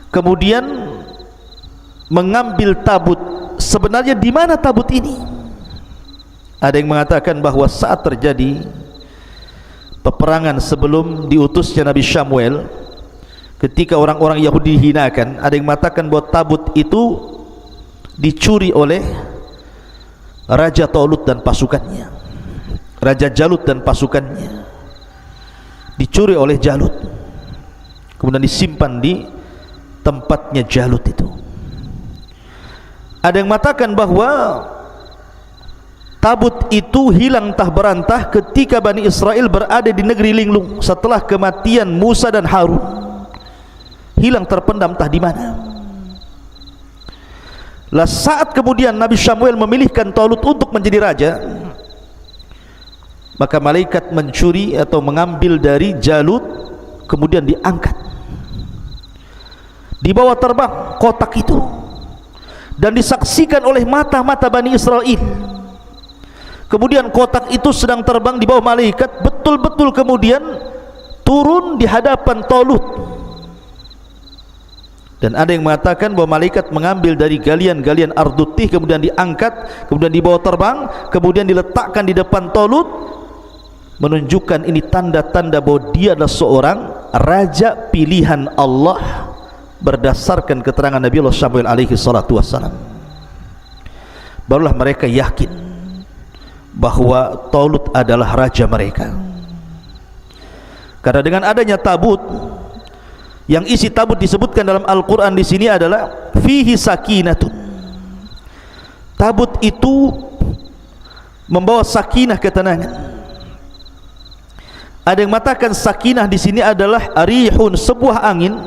kemudian mengambil tabut. Sebenarnya di mana tabut ini? Ada yang mengatakan bahwa saat terjadi peperangan sebelum diutusnya Nabi Samuel, ketika orang-orang Yahudi dihinakan, ada yang mengatakan bahwa tabut itu dicuri oleh Raja Talut dan pasukannya, Raja Jalut dan pasukannya, dicuri oleh Jalut, kemudian disimpan di tempatnya Jalut itu. Ada yang mengatakan bahwa tabut itu hilang entah berantah ketika Bani Israel berada di negeri linglung setelah kematian Musa dan Harun. Hilang terpendam entah di mana. Lah saat kemudian Nabi Samuel memilihkan Talut untuk menjadi raja, maka malaikat mencuri atau mengambil dari Jalut, kemudian diangkat, dibawa terbang kotak itu, dan disaksikan oleh mata-mata Bani Israel. Kemudian kotak itu sedang terbang di bawah malaikat, betul-betul kemudian turun di hadapan Talut. Dan ada yang mengatakan bahwa malaikat mengambil dari galian-galian ardutih, kemudian diangkat, kemudian dibawa terbang, kemudian diletakkan di depan Talut, menunjukkan ini tanda-tanda bahwa dia adalah seorang raja pilihan Allah berdasarkan keterangan Nabi Allah Samuel alaihi salatu wassalam. Barulah mereka yakin bahwa Talut adalah raja mereka. Karena dengan adanya tabut, yang isi tabut disebutkan dalam Al-Quran di sini adalah fihi sakinatun. Tabut itu membawa sakinah, ketenangan. Ada yang mengatakan sakinah di sini adalah arihun, sebuah angin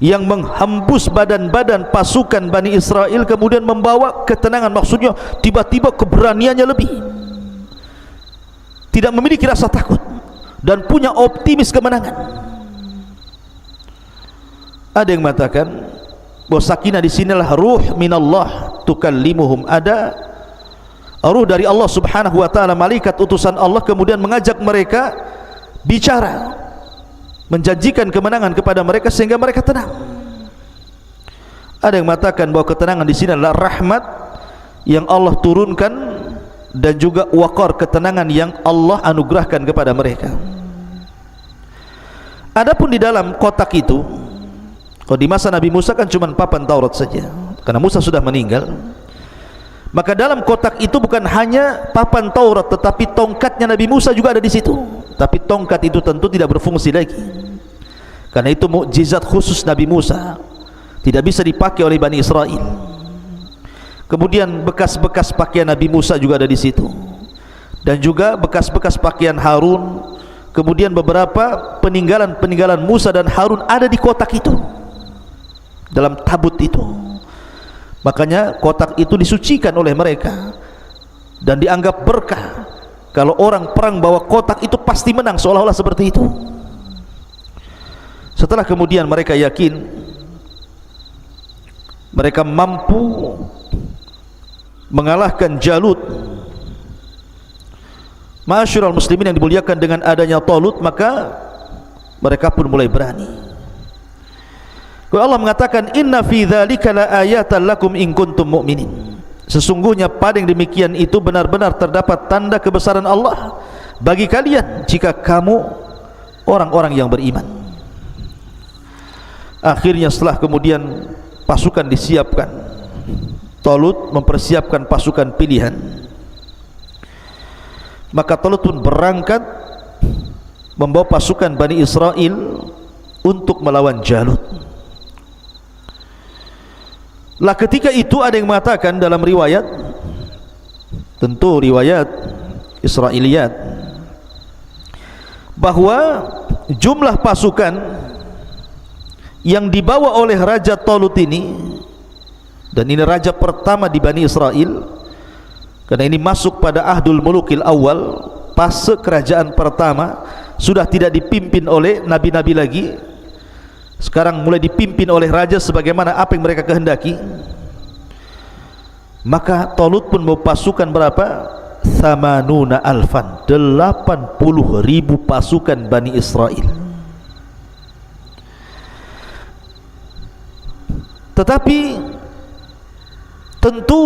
yang menghembus badan-badan pasukan Bani Israel, kemudian membawa ketenangan. Maksudnya tiba-tiba keberaniannya lebih, tidak memiliki rasa takut dan punya optimis kemenangan. Ada yang mengatakan bahwa sakinah di sinilah ruh minallah tukallimuhum, ada ruh dari Allah Subhanahu wa taala, malaikat utusan Allah, kemudian mengajak mereka bicara, menjanjikan kemenangan kepada mereka sehingga mereka tenang. Ada yang mengatakan bahwa ketenangan di sini adalah rahmat yang Allah turunkan dan juga waqar, ketenangan yang Allah anugerahkan kepada mereka. Adapun di dalam kotak itu, kalau di masa Nabi Musa kan cuma papan Taurat saja, karena Musa sudah meninggal. Maka dalam kotak itu bukan hanya papan Taurat, tetapi tongkatnya Nabi Musa juga ada di situ. Tapi tongkat itu tentu tidak berfungsi lagi, karena itu mukjizat khusus Nabi Musa, tidak bisa dipakai oleh Bani Israel. Kemudian bekas-bekas pakaian Nabi Musa juga ada di situ, dan juga bekas-bekas pakaian Harun. Kemudian beberapa peninggalan-peninggalan Musa dan Harun ada di kotak itu, dalam tabut itu. Makanya kotak itu disucikan oleh mereka dan dianggap berkah. Kalau orang perang bawa kotak itu pasti menang, seolah-olah seperti itu. Setelah kemudian mereka yakin mereka mampu mengalahkan Jalut, ma'asyiral muslimin yang dimuliakan, dengan adanya Talut, maka mereka pun mulai berani. Allah mengatakan inna fi dzalika laayatan lakum in kuntum mu'minin. Sesungguhnya pada yang demikian itu benar-benar terdapat tanda kebesaran Allah bagi kalian jika kamu orang-orang yang beriman. Akhirnya setelah kemudian pasukan disiapkan, Talut mempersiapkan pasukan pilihan, maka Talut pun berangkat membawa pasukan Bani Israel untuk melawan Jalut. Lah ketika itu ada yang mengatakan dalam riwayat, tentu riwayat Israiliyat, bahwa jumlah pasukan yang dibawa oleh Raja Talut ini, dan ini raja pertama di Bani Israel, karena ini masuk pada Ahdul Mulukil Awal, fase kerajaan pertama, sudah tidak dipimpin oleh nabi-nabi lagi. Sekarang mulai dipimpin oleh raja sebagaimana apa yang mereka kehendaki. Maka Talut pun mau pasukan berapa? 80 alfan, 80.000 pasukan Bani Israel. Tetapi tentu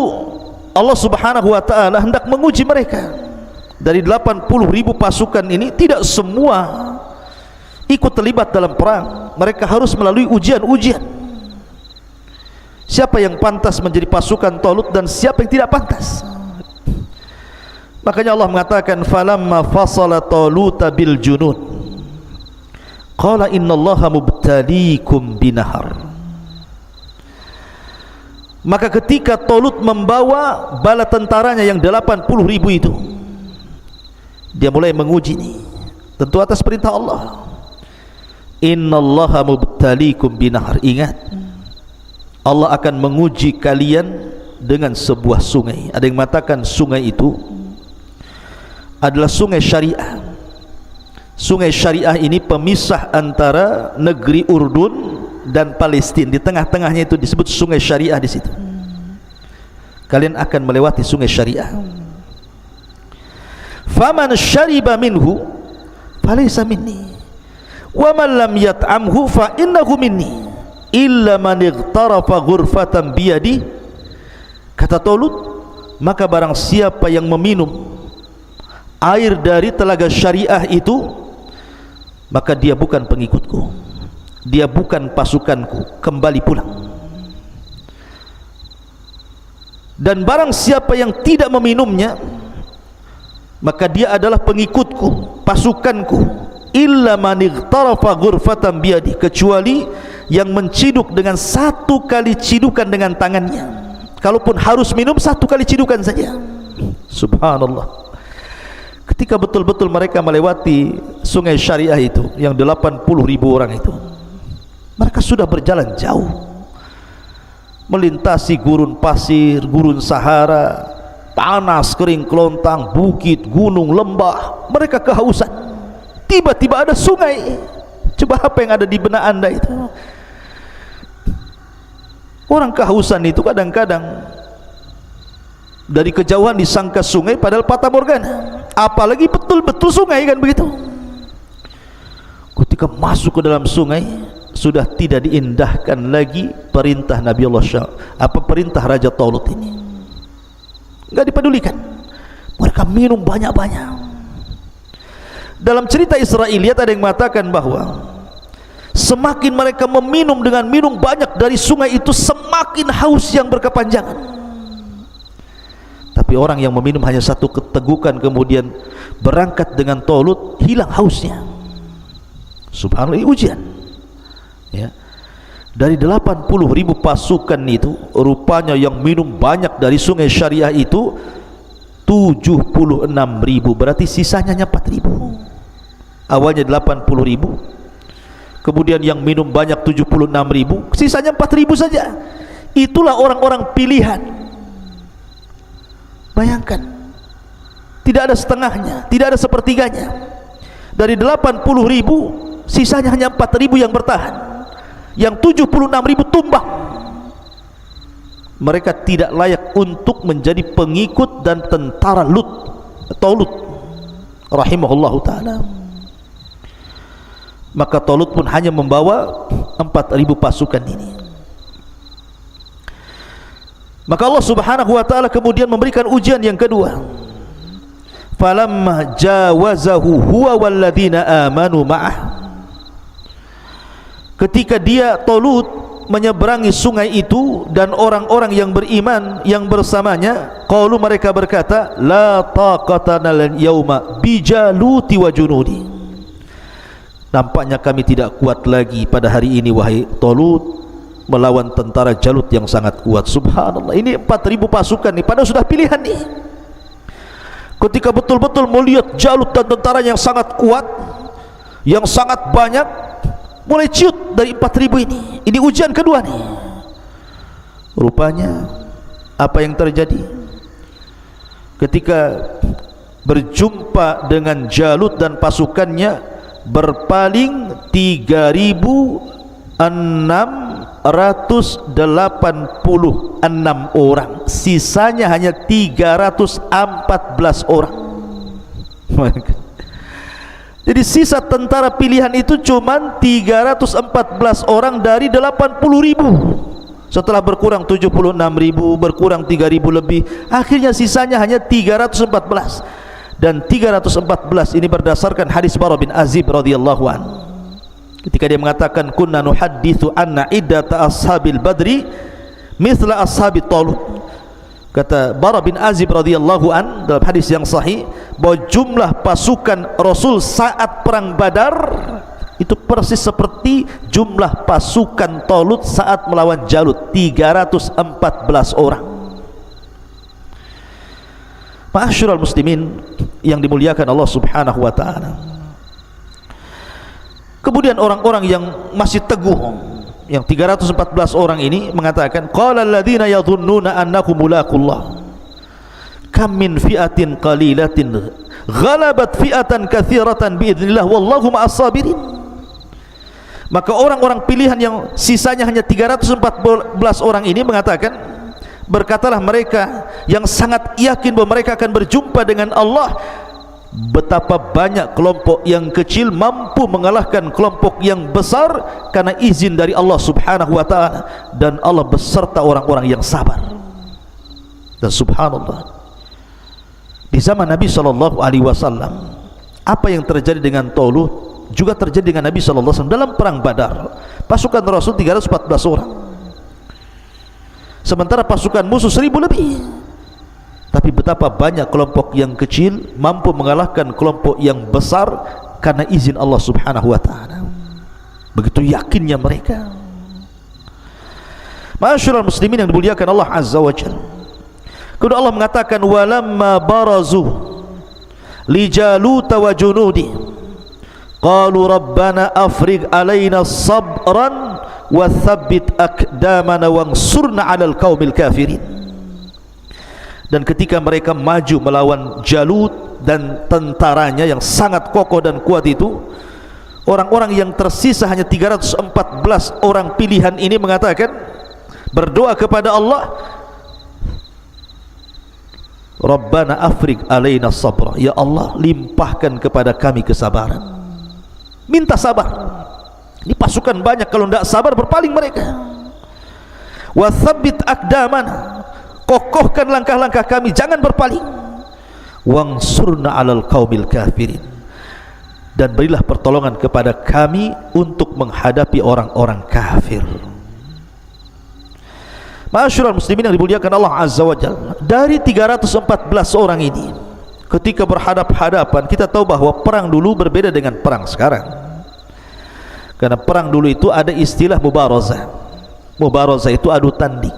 Allah Subhanahu wa taala hendak menguji mereka. Dari 80.000 pasukan ini tidak semua ikut terlibat dalam perang. Mereka harus melalui ujian-ujian. Siapa yang pantas menjadi pasukan Talut dan siapa yang tidak pantas. Makanya Allah mengatakan falamma fasala Talut bil junud qala innallaha mubtaliikum binahar. Maka ketika Talut membawa bala tentaranya yang 80.000 itu, dia mulai menguji ini, tentu atas perintah Allah. Innallaha mubtaliikum binahar. Ingat, Allah akan menguji kalian dengan sebuah sungai. Ada yang mengatakan sungai itu adalah sungai syariah. Sungai syariah ini pemisah antara negeri Urdun dan Palestina. Di tengah-tengahnya itu disebut sungai syariah. Di situ kalian akan melewati sungai syariah. Faman syariba minhu falaysa minni wa man lam yat'amhu fa innahu minni. illa man ightarafa ghurfatan biyadi. Kata Talut, maka barang siapa yang meminum air dari telaga syariah itu, maka dia bukan pengikutku, dia bukan pasukanku, kembali pulang. Dan barang siapa yang tidak meminumnya, maka dia adalah pengikutku, pasukanku, illa man ightarafa ghurfatan biyadi, kecuali yang menciduk dengan satu kali cidukan dengan tangannya. Kalaupun harus minum, satu kali cidukan saja. Subhanallah. Ketika betul-betul mereka melewati sungai syariah itu yang 80.000 orang itu, mereka sudah berjalan jauh, melintasi gurun pasir, gurun Sahara, panas, kering kelontang, bukit, gunung, lembah. Mereka kehausan. Tiba-tiba ada sungai. Coba apa yang ada di benak anda itu? Orang kehausan itu kadang-kadang dari kejauhan disangka sungai, padahal fata morgana. Apalagi betul-betul sungai, kan begitu. Ketika masuk ke dalam sungai, sudah tidak diindahkan lagi perintah Nabi Allah perintah Raja Talut ini. Enggak dipedulikan. Mereka minum banyak-banyak. Dalam cerita Israiliyat ada yang mengatakan bahwa semakin mereka meminum dengan minum banyak dari sungai itu, semakin haus yang berkepanjangan. Tapi orang yang meminum hanya satu ketegukan kemudian berangkat dengan Talut, hilang hausnya. Subhanallah, ujian. Ya. Dari 80.000 pasukan itu, rupanya yang minum banyak dari sungai syariah itu 76.000, berarti sisanya hanya 4.000. Awalnya 80.000, kemudian yang minum banyak 76.000, sisanya 4.000 saja. Itulah orang-orang pilihan. Bayangkan, tidak ada setengahnya, tidak ada sepertiganya. Dari 80.000, sisanya hanya 4.000 yang bertahan. Yang 76.000 tumbang. Mereka tidak layak untuk menjadi pengikut dan tentara Talut rahimahullahu ta'ala. Maka Talut pun hanya membawa 4.000 pasukan ini. Maka Allah subhanahu wa ta'ala kemudian memberikan ujian yang kedua. Falamma jawazahu huwa walladhina amanu ma'ah. Ketika dia Talut menyeberangi sungai itu dan orang-orang yang beriman yang bersamanya, qalu, mereka berkata, la taqatana lal yauma bijaluti wa junudi. Nampaknya kami tidak kuat lagi pada hari ini wahai Talut melawan tentara Jalut yang sangat kuat. Subhanallah, ini 4.000 pasukan nih, padahal sudah pilihan nih. Ketika betul-betul melihat Jalut dan tentara yang sangat kuat, yang sangat banyak, mulai ciut dari 4.000 ini. Ini ujian kedua nih. Rupanya apa yang terjadi ketika berjumpa dengan Jalut dan pasukannya, berpaling 3.686 orang, sisanya hanya 314 orang. Jadi sisa tentara pilihan itu cuma 314 orang dari 80.000. Setelah berkurang 76.000, berkurang 3.000 lebih, akhirnya sisanya hanya 314. Dan 314 ini berdasarkan hadis Bara bin Azib radhiyallahu anhu. Ketika dia mengatakan, kunna nuhadditsu anna iddata ashabil badri mithla ashabit Talut. Kata Bara bin Azib radhiyallahu an dalam hadis yang sahih, bahwa jumlah pasukan Rasul saat perang Badar itu persis seperti jumlah pasukan Talut saat melawan Jalut, 314 orang. Ma'asyiral muslimin yang dimuliakan Allah Subhanahu wa taala. Kemudian orang-orang yang masih teguh, yang 314 orang ini mengatakan, qala alladziina yadhunnuna annakum mulaqullah kam min fi'atin qalilatin ghalabat fi'atan katsiratan biidznillah wallahu ma'as sabirin. Maka orang-orang pilihan yang sisanya hanya 314 orang ini mengatakan, berkatalah mereka yang sangat yakin bahwa mereka akan berjumpa dengan Allah betapa banyak kelompok yang kecil mampu mengalahkan kelompok yang besar karena izin dari Allah Subhanahu wa ta'ala, dan Allah beserta orang-orang yang sabar. Dan subhanallah, di zaman Nabi SAW, apa yang terjadi dengan Talut juga terjadi dengan Nabi SAW dalam perang Badar. Pasukan Rasul 314 orang, sementara pasukan musuh 1000 lebih. Tapi betapa banyak kelompok yang kecil mampu mengalahkan kelompok yang besar karena izin Allah Subhanahu wa ta'ala. Begitu yakinnya mereka. Ma'asyiral muslimin yang dimuliakan Allah Azza wa Jalla, kemudian Allah mengatakan, walamma barazu li Jalut wa junudi qalu rabbana afrigh alaina sabran wa thabbit aqdamana wansurna 'alal qaumil kafirin. Dan ketika mereka maju melawan Jalut dan tentaranya yang sangat kokoh dan kuat itu, orang-orang yang tersisa hanya 314 orang pilihan ini mengatakan, berdoa kepada Allah, Rabbana afrigh alaina sabra, ya Allah limpahkan kepada kami kesabaran. Minta sabar. Ini pasukan banyak, kalau tidak sabar berpaling mereka. Wa tsabbit aqdamana, kokohkan langkah-langkah kami, jangan berpaling. Wansurna 'alal qaumil kafirin, dan berilah pertolongan kepada kami untuk menghadapi orang-orang kafir. Ma'asyiral muslimin yang dimuliakan Allah Azza wa Jalla, dari 314 orang ini ketika berhadap-hadapan, kita tahu bahwa perang dulu berbeda dengan perang sekarang. Karena perang dulu itu ada istilah mubarazah. Mubarazah itu adu tanding.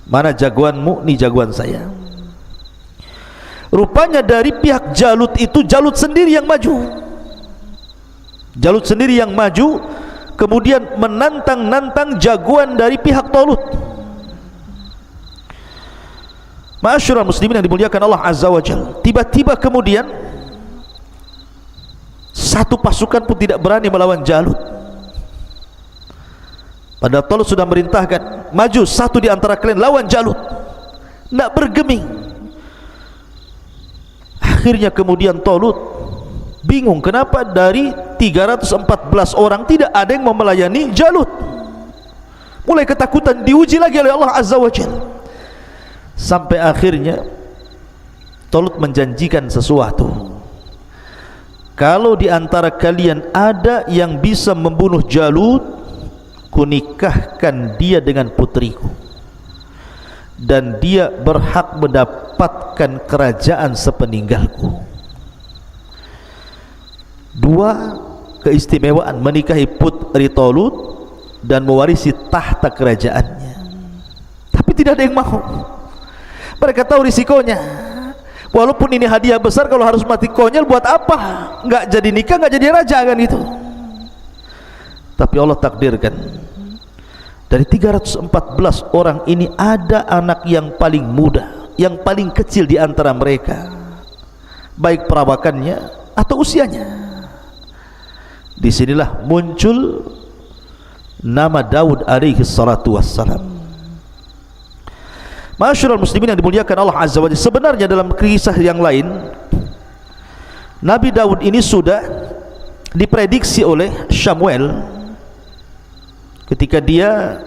Mana jagoanmu, ni jagoan saya. Rupanya dari pihak Jalut itu, Jalut sendiri yang maju. Jalut sendiri yang maju, kemudian menantang-nantang jagoan dari pihak Talut. Ma'asyiral muslimin yang dimuliakan Allah Azza wa Jalla, tiba-tiba kemudian satu pasukan pun tidak berani melawan Jalut. Padahal Talut sudah merintahkan, maju satu di antara kalian lawan Jalut. Tidak bergeming. Akhirnya kemudian Talut bingung, kenapa dari 314 orang tidak ada yang mau melayani Jalut. Mulai ketakutan, diuji lagi oleh Allah Azza wa Jalla. Sampai akhirnya Talut menjanjikan sesuatu, kalau di antara kalian ada yang bisa membunuh Jalut, kunikahkan dia dengan putriku, dan dia berhak mendapatkan kerajaan sepeninggalku. Dua keistimewaan, menikahi putri Talut dan mewarisi tahta kerajaannya. Tapi tidak ada yang mau. Mereka tahu risikonya. Walaupun ini hadiah besar, kalau harus mati konyol buat apa? Nggak jadi nikah, nggak jadi raja kan gitu. Tapi Allah takdirkan, dari 314 orang ini ada anak yang paling muda, yang paling kecil di antara mereka, baik perawakannya atau usianya. Disinilah muncul nama Daud alaihi salatu wassalam. Ma'asyiral muslimin yang dimuliakan Allah Azza wa Jalla, sebenarnya dalam kisah yang lain, Nabi Daud ini sudah diprediksi oleh Samuel ketika dia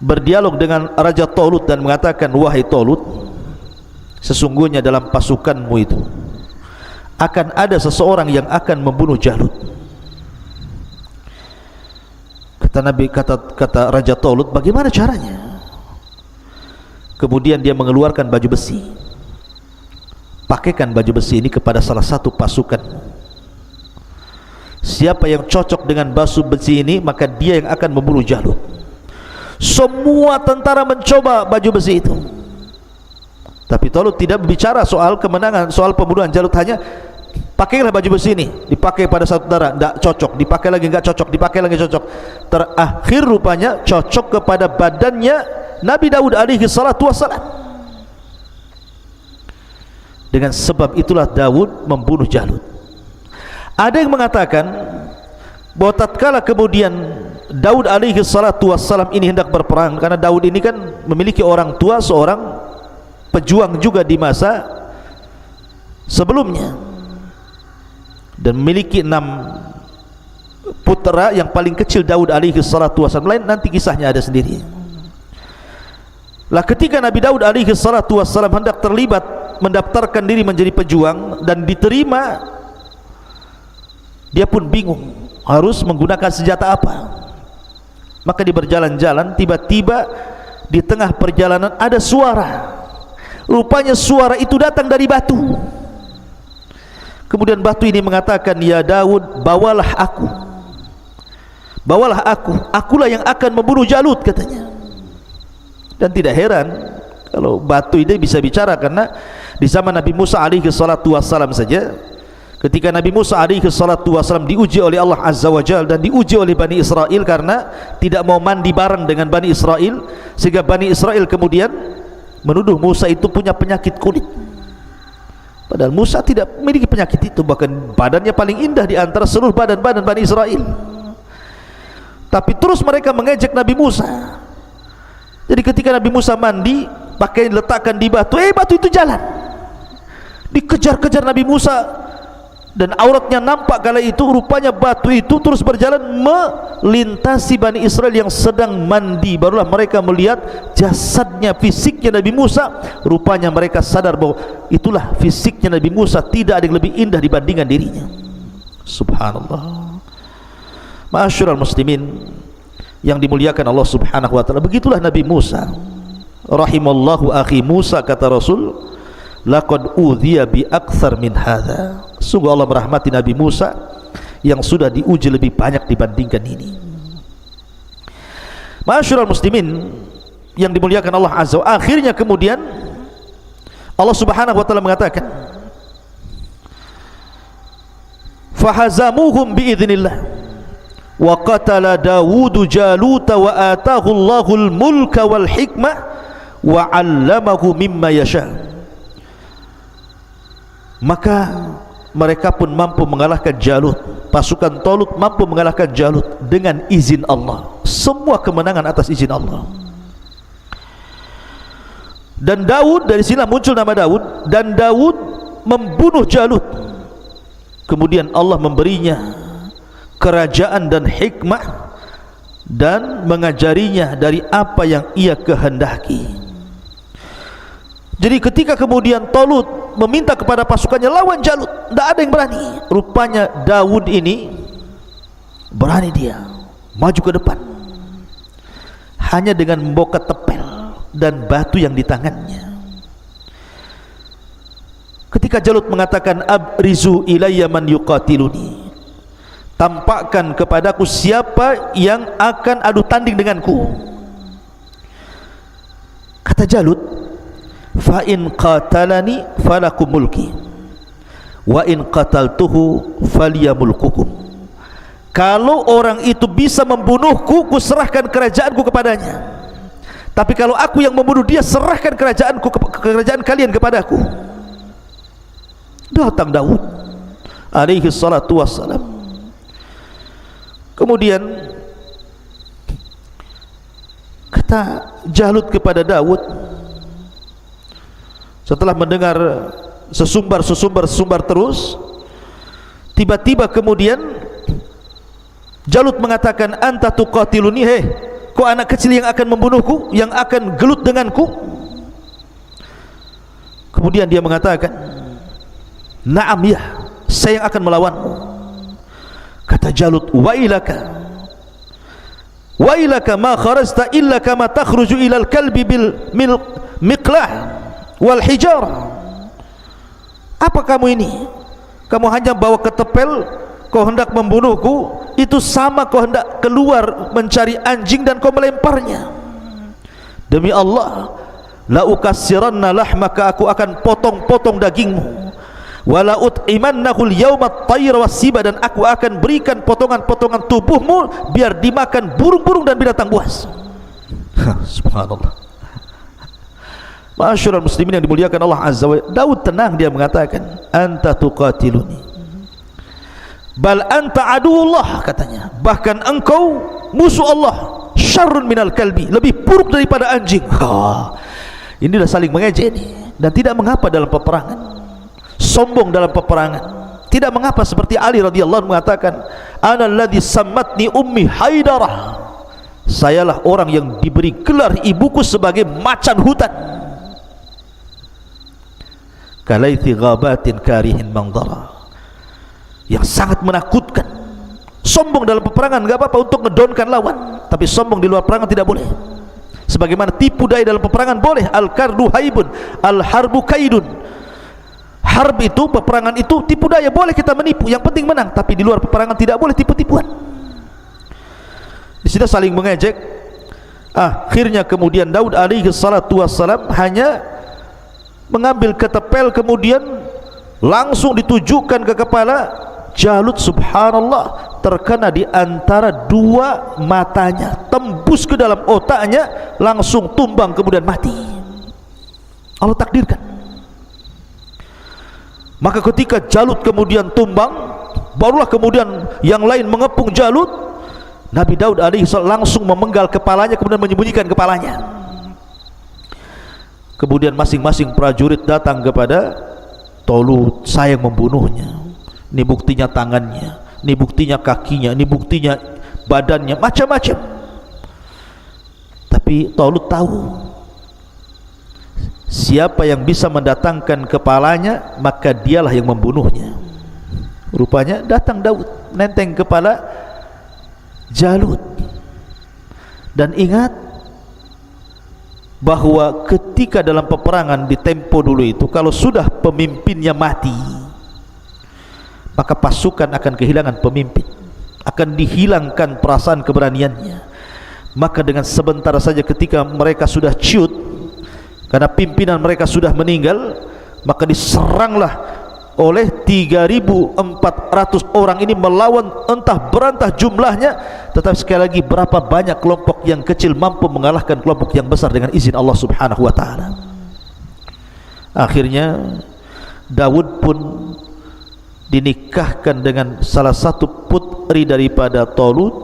berdialog dengan Raja Talut dan mengatakan, wahai Talut, sesungguhnya dalam pasukanmu itu akan ada seseorang yang akan membunuh Jalut. Kata Raja Talut, bagaimana caranya? Kemudian dia mengeluarkan baju besi. Pakaikan baju besi ini kepada salah satu pasukan. Siapa yang cocok dengan baju besi ini, maka dia yang akan membunuh Jalut. Semua tentara mencoba baju besi itu, tapi Talut tidak berbicara soal kemenangan, soal pembunuhan Jalut. Hanya pakailah baju besi ini, dipakai pada satu tentara, tidak cocok, dipakai lagi nggak cocok, dipakai lagi cocok. Terakhir rupanya cocok kepada badannya Nabi Daud alaihi salatu wassalam. Dengan sebab itulah Daud membunuh Jalut. Ada yang mengatakan bahwa tatkala kemudian Daud alaihi salatu wassalam ini hendak berperang, karena Daud ini kan memiliki orang tua, seorang pejuang juga di masa sebelumnya dan memiliki 6 putera. Yang paling kecil Daud alaihi salatu wassalam, lain nanti kisahnya ada sendiri. Lah ketika Nabi Daud alaihi salatu wassalam hendak terlibat mendaftarkan diri menjadi pejuang dan diterima, dia pun bingung harus menggunakan senjata apa. Maka di berjalan-jalan, tiba-tiba di tengah perjalanan ada suara. Rupanya suara itu datang dari batu. Kemudian batu ini mengatakan, "Ya Daud, bawalah aku. Bawalah aku. Akulah yang akan membunuh Jalut," katanya. Dan tidak heran kalau batu ini bisa bicara, karena di zaman Nabi Musa alaihi salatu wassalam saja, ketika Nabi Musa alaihi salatu wassalam diuji oleh Allah Azza wa Jalla dan diuji oleh Bani Israel karena tidak mau mandi bareng dengan Bani Israel, sehingga Bani Israel kemudian menuduh Musa itu punya penyakit kulit. Padahal Musa tidak memiliki penyakit itu, bahkan badannya paling indah di antara seluruh badan-badan Bani Israel. Tapi terus mereka mengejek Nabi Musa. Jadi ketika Nabi Musa mandi, pakaian diletakkan di batu, batu itu jalan. Dikejar-kejar Nabi Musa dan auratnya nampak kala itu. Rupanya batu itu terus berjalan melintasi Bani Israel yang sedang mandi. Barulah mereka melihat jasadnya, fisiknya Nabi Musa. Rupanya mereka sadar bahwa itulah fisiknya Nabi Musa, tidak ada yang lebih indah dibandingkan dirinya. Subhanallah. Ma'asyiral muslimin yang dimuliakan Allah Subhanahu wa taala, begitulah Nabi Musa. Rahimallahu akhi Musa, kata Rasul, laqad udhiya bi aktsar min hadza. Sungguh Allah merahmati Nabi Musa yang sudah diuji lebih banyak dibandingkan ini. Ma'asyiral muslimin yang dimuliakan Allah Azza wa Jalla, akhirnya kemudian Allah Subhanahu wa taala mengatakan, fahazamuhum biidznillah wa qatala Dawudu Jaluta wa atahu Allahul mulka wal hikmah wa 'allamahu mimma yasha. Maka mereka pun mampu mengalahkan Jalut. Pasukan Talut mampu mengalahkan Jalut dengan izin Allah. Semua kemenangan atas izin Allah. Dan Daud, dari sinilah muncul nama Daud. Dan Daud membunuh Jalut. Kemudian Allah memberinya kerajaan dan hikmah dan mengajarinya dari apa yang ia kehendaki. Jadi ketika kemudian Talut meminta kepada pasukannya lawan Jalut, tidak ada yang berani. Rupanya Daud ini berani, dia maju ke depan hanya dengan membawa tepel dan batu yang di tangannya. Ketika Jalut mengatakan, abrizu ilayya man yuqatiluni, tampakkan kepadaku siapa yang akan adu tanding denganku. Kata Jalut, fa in qatalani falakum mulki wa in qataltuhu faliyamulkukum. Kalau orang itu bisa membunuhku, ku serahkan kerajaanku kepadanya. Tapi kalau aku yang membunuh dia, serahkan kerajaan kalian kepadaku. Datang Daud alaihi salatu wassalam. Kemudian kata Jalut kepada Daud, setelah mendengar sesumbar terus, tiba-tiba kemudian Jalut mengatakan, anta tuqatiluni, kau anak kecil yang akan membunuhku, yang akan gelut denganku. Kemudian dia mengatakan, na'am ya, saya yang akan melawanmu. Kata Jalut, wailaka ma kharajta illa kama takhruju ilal kalbi bil miqlah wal hijarah. Apa kamu ini? Kamu hanya bawa ketepel, kau hendak membunuhku, itu sama kau hendak keluar mencari anjing dan kau melemparnya. Demi Allah, la ukassiranna lahmaka, aku akan potong-potong dagingmu. Wala ut'imannahul yawma at-tayr was-siba, dan aku akan berikan potongan-potongan tubuhmu biar dimakan burung-burung dan binatang buas. Subhanallah. Ma'asyiral muslimin yang dimuliakan Allah Azza wa Jalla, Daud tenang, dia mengatakan, anta tuqatiluni bal anta aduullah, katanya, bahkan engkau musuh Allah, syarrun minal kalbi, lebih buruk daripada anjing. Ini sudah saling mengejek ini, dan tidak mengapa dalam peperangan. sombong dalam peperangan. Tidak mengapa seperti Ali radhiyallahu anhu mengatakan, ana alladhi sammatni ummi Haidarah, sayalah orang yang diberi gelar ibuku sebagai macan hutan. Kalaithi ghabatin karihin mangdara, yang sangat menakutkan. Sombong dalam peperangan enggak apa-apa untuk ngedonkan lawan, tapi sombong di luar peperangan tidak boleh. Sebagaimana tipu daya dalam peperangan boleh. Al-kardu haibun, al-harbu kaidun. Harb itu, peperangan itu tipu daya, boleh kita menipu, yang penting menang. Tapi di luar peperangan tidak boleh tipu-tipuan. Di sini saling mengejek. Akhirnya kemudian Daud alaihi salatu wassalam hanya mengambil ketepel, kemudian langsung ditujukan ke kepala Jalut. Subhanallah, terkena di antara dua matanya, tembus ke dalam otaknya, langsung tumbang kemudian mati. Allah takdirkan. Maka ketika Jalut kemudian tumbang, barulah kemudian yang lain mengepung Jalut. Nabi Daud alaihi salam langsung memenggal kepalanya, kemudian menyembunyikan kepalanya. Kemudian masing-masing prajurit datang kepada Tolut, saya yang membunuhnya. Ini buktinya tangannya, ini buktinya kakinya, ini buktinya badannya, macam-macam. Tapi Tolut tahu siapa yang bisa mendatangkan kepalanya, maka dialah yang membunuhnya. Rupanya datang Daud, nenteng kepala Jalut. Dan ingat bahwa ketika dalam peperangan di tempo dulu itu, kalau sudah pemimpinnya mati, maka pasukan akan kehilangan pemimpin, akan dihilangkan perasaan keberaniannya. Maka dengan sebentar saja ketika mereka sudah ciut, karena pimpinan mereka sudah meninggal, maka diseranglah oleh 3.400 orang ini melawan, entah berantah jumlahnya, tetapi sekali lagi berapa banyak kelompok yang kecil mampu mengalahkan kelompok yang besar dengan izin Allah subhanahu wa ta'ala. Akhirnya Daud pun dinikahkan dengan salah satu putri daripada Tolut,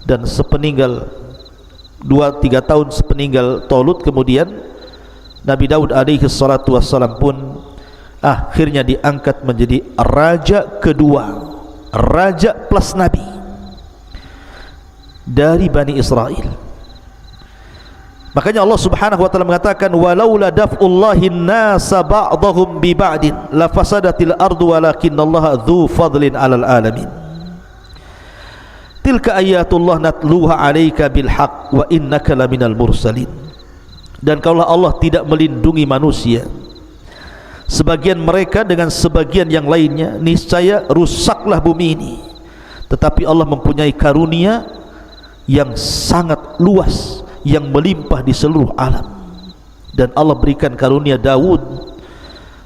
dan sepeninggal 2-3 tahun sepeninggal Tolut, kemudian Nabi Daud alaihi salatu wassalam pun akhirnya diangkat menjadi raja kedua, raja plus nabi dari Bani Israel. Makanya Allah subhanahu wa ta'ala mengatakan, walaula daf'ullahi nasa ba'dahum bi ba'din la fasadatil ardu walakinallaha dzu fadlin 'alal alamin. Tilka ayatullah natluha 'alaika bil haqq wa innaka laminal mursalin. Dan kalau Allah tidak melindungi manusia, sebagian mereka dengan sebagian yang lainnya, niscaya rusaklah bumi ini. Tetapi Allah mempunyai karunia yang sangat luas, yang melimpah di seluruh alam. Dan Allah berikan karunia Daud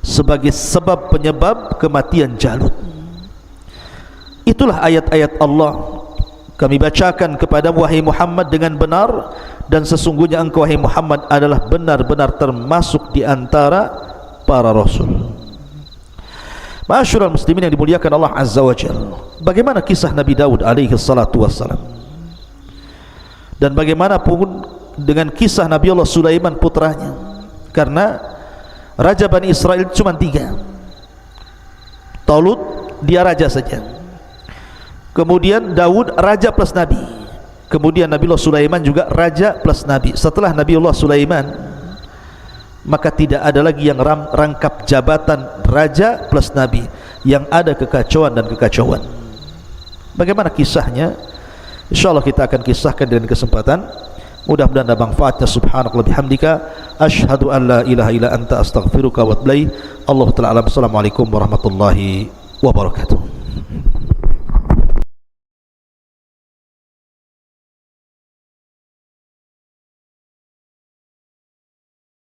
sebagai sebab penyebab kematian Jalut. Itulah ayat-ayat Allah kami bacakan kepada wahai Muhammad dengan benar, dan sesungguhnya engkau wahai Muhammad adalah benar-benar termasuk di antara para rasul. Ma'asyiral muslimin yang dimuliakan Allah azza wa jalla, bagaimana kisah Nabi Daud alaihi salatu wassalam, dan bagaimanapun dengan kisah Nabi Allah Sulaiman putranya. Karena raja Bani Israel cuma 3. Tolut dia raja saja, kemudian Daud raja plus nabi, kemudian Nabi Allah Sulaiman juga raja plus nabi. Setelah Nabi Allah Sulaiman, maka tidak ada lagi yang rangkap jabatan raja plus nabi, yang ada kekacauan dan kekacauan. Bagaimana kisahnya? InsyaAllah kita akan kisahkan dengan kesempatan. Mudah-mudahan ada manfaatnya. Subhanakallah bihamdika, asyhadu an la ilaha illa anta astaghfiruka wa atubu ilaik. Allah ta'ala alam. Assalamualaikum warahmatullahi wabarakatuh.